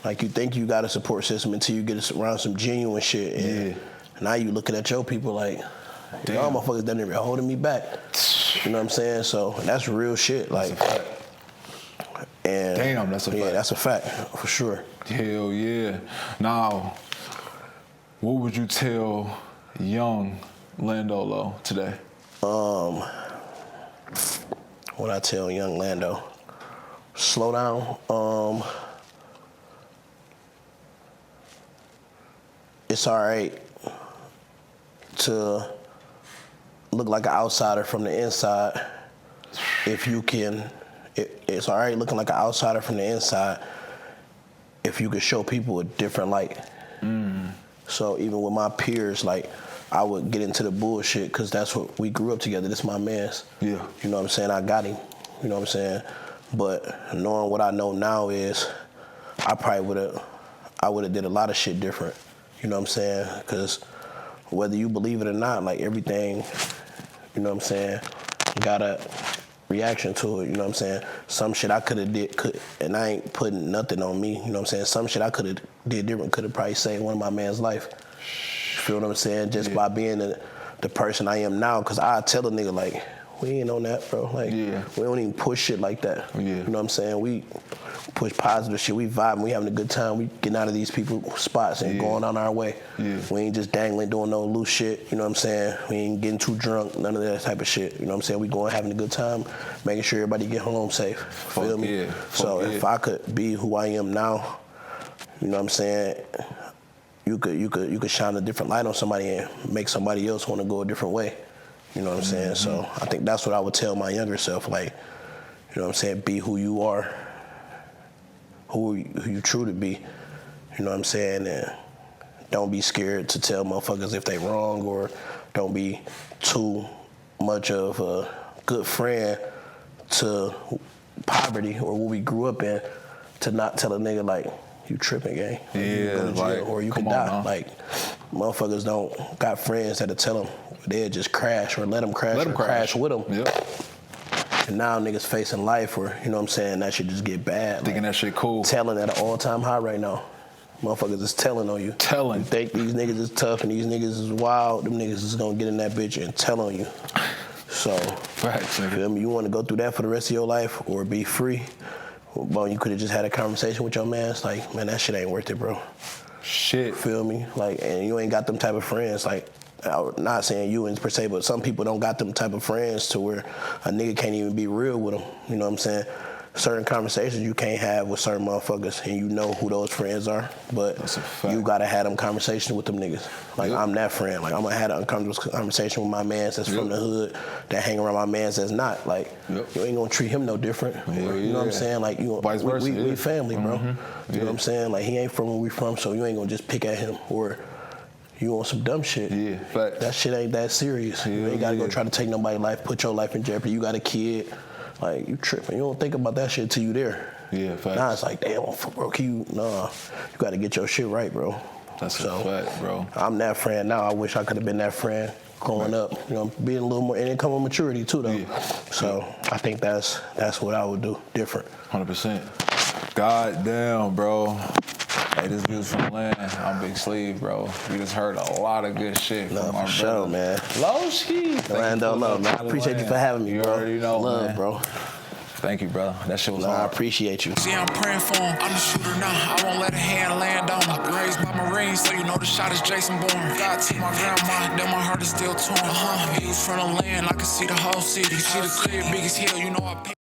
Like you think you got a support system until you get around some genuine shit. And now you looking at your people like, y'all motherfuckers done even holding me back. You know what I'm saying? So that's real shit. Like, and damn, that's a fact. Yeah, that's a fact for sure. Hell yeah. Now, what would you tell young Lando Lo today? What I tell young Lando, slow down. It's all right to look like an outsider from the inside if you can. It's all right looking like an outsider from the inside if you could show people a different light. So even with my peers, like, I would get into the bullshit because that's what we grew up together. This my man's. You know what I'm saying? I got him. You know what I'm saying? But knowing what I know now is I would have did a lot of shit different. You know what I'm saying? Because whether you believe it or not, like everything, you know what I'm saying, got a reaction to it. You know what I'm saying? Some shit I could have did, and I ain't putting nothing on me. You know what I'm saying? Some shit I could have did different, could have probably saved one of my man's life. You feel what I'm saying? Just by being the person I am now. Because I tell a nigga, like, we ain't on that, bro. Like, we don't even push shit like that. You know what I'm saying? We push positive shit. We vibing. We having a good time. We getting out of these people's spots and going on our way. We ain't just dangling, doing no loose shit. You know what I'm saying? We ain't getting too drunk. None of that type of shit. You know what I'm saying? We going having a good time, making sure everybody get home safe. Feel me? So if I could be who I am now, you know what I'm saying? You could shine a different light on somebody and make somebody else want to go a different way. You know what I'm saying? So I think that's what I would tell my younger self. Like, you know what I'm saying? Be who you are, who you true to be. You know what I'm saying? And don't be scared to tell motherfuckers if they wrong, or don't be too much of a good friend to poverty or what we grew up in to not tell a nigga like, you tripping, gang. You go to jail, or you can die. Like, motherfuckers don't got friends that'll tell them they'll just crash or let them crash crash with them. And now niggas facing life, or, you know what I'm saying, that shit just get bad. Thinking that shit cool. Telling at an all-time high right now. Motherfuckers is telling on you. Telling. You think these niggas is tough and these niggas is wild, them niggas is gonna get in that bitch and tell on you. So, feel me? You wanna go through that for the rest of your life or be free? Well, you could have just had a conversation with your man. It's like, man, that shit ain't worth it, bro. Shit. Feel me? Like, and you ain't got them type of friends. Like, I'm not saying you per se, but some people don't got them type of friends to where a nigga can't even be real with them. You know what I'm saying? certain conversations you can't have with certain motherfuckers, and you know who those friends are. But That's a fact. you gotta have them conversations with them niggas. Like I'm that friend. Like I'm gonna have an uncomfortable conversation with my mans that's from the hood, that hang around my mans that's not. Like you ain't gonna treat him no different. You know what I'm saying? Like you, vice versa. We family, bro. You know what I'm saying? Like he ain't from where we from, so you ain't gonna just pick at him or. You on some dumb shit. Yeah, facts. That shit ain't that serious. You ain't gotta go try to take nobody's life, put your life in jeopardy. You got a kid. Like, you tripping. You don't think about that shit till you there. Yeah, facts. Now it's like, damn, bro, you gotta get your shit right, bro. That's a fact, bro. I'm that friend now. I wish I could have been that friend growing up. You know, being a little more, and it come with maturity too, though. Yeah. So I think that's what I would do different. 100%. God damn, bro. Hey, this dude's from the land. I'm Big Sleeve, bro. We just heard a lot of good shit from our brother. Sure, man. Lo-ski. Lando Lo, man. I appreciate you for having me, bro. You already know, Love, man. bro. Thank you, bro. That shit was hard. I appreciate you. See, I'm praying for him. I'm the shooter now. I won't let a hand land on him. Raised by Marines, so you know the shot is Jason Bourne. God took my grandma, then my heart is still torn. He was from the land, I can see the whole city. See the clear, biggest hill, you know I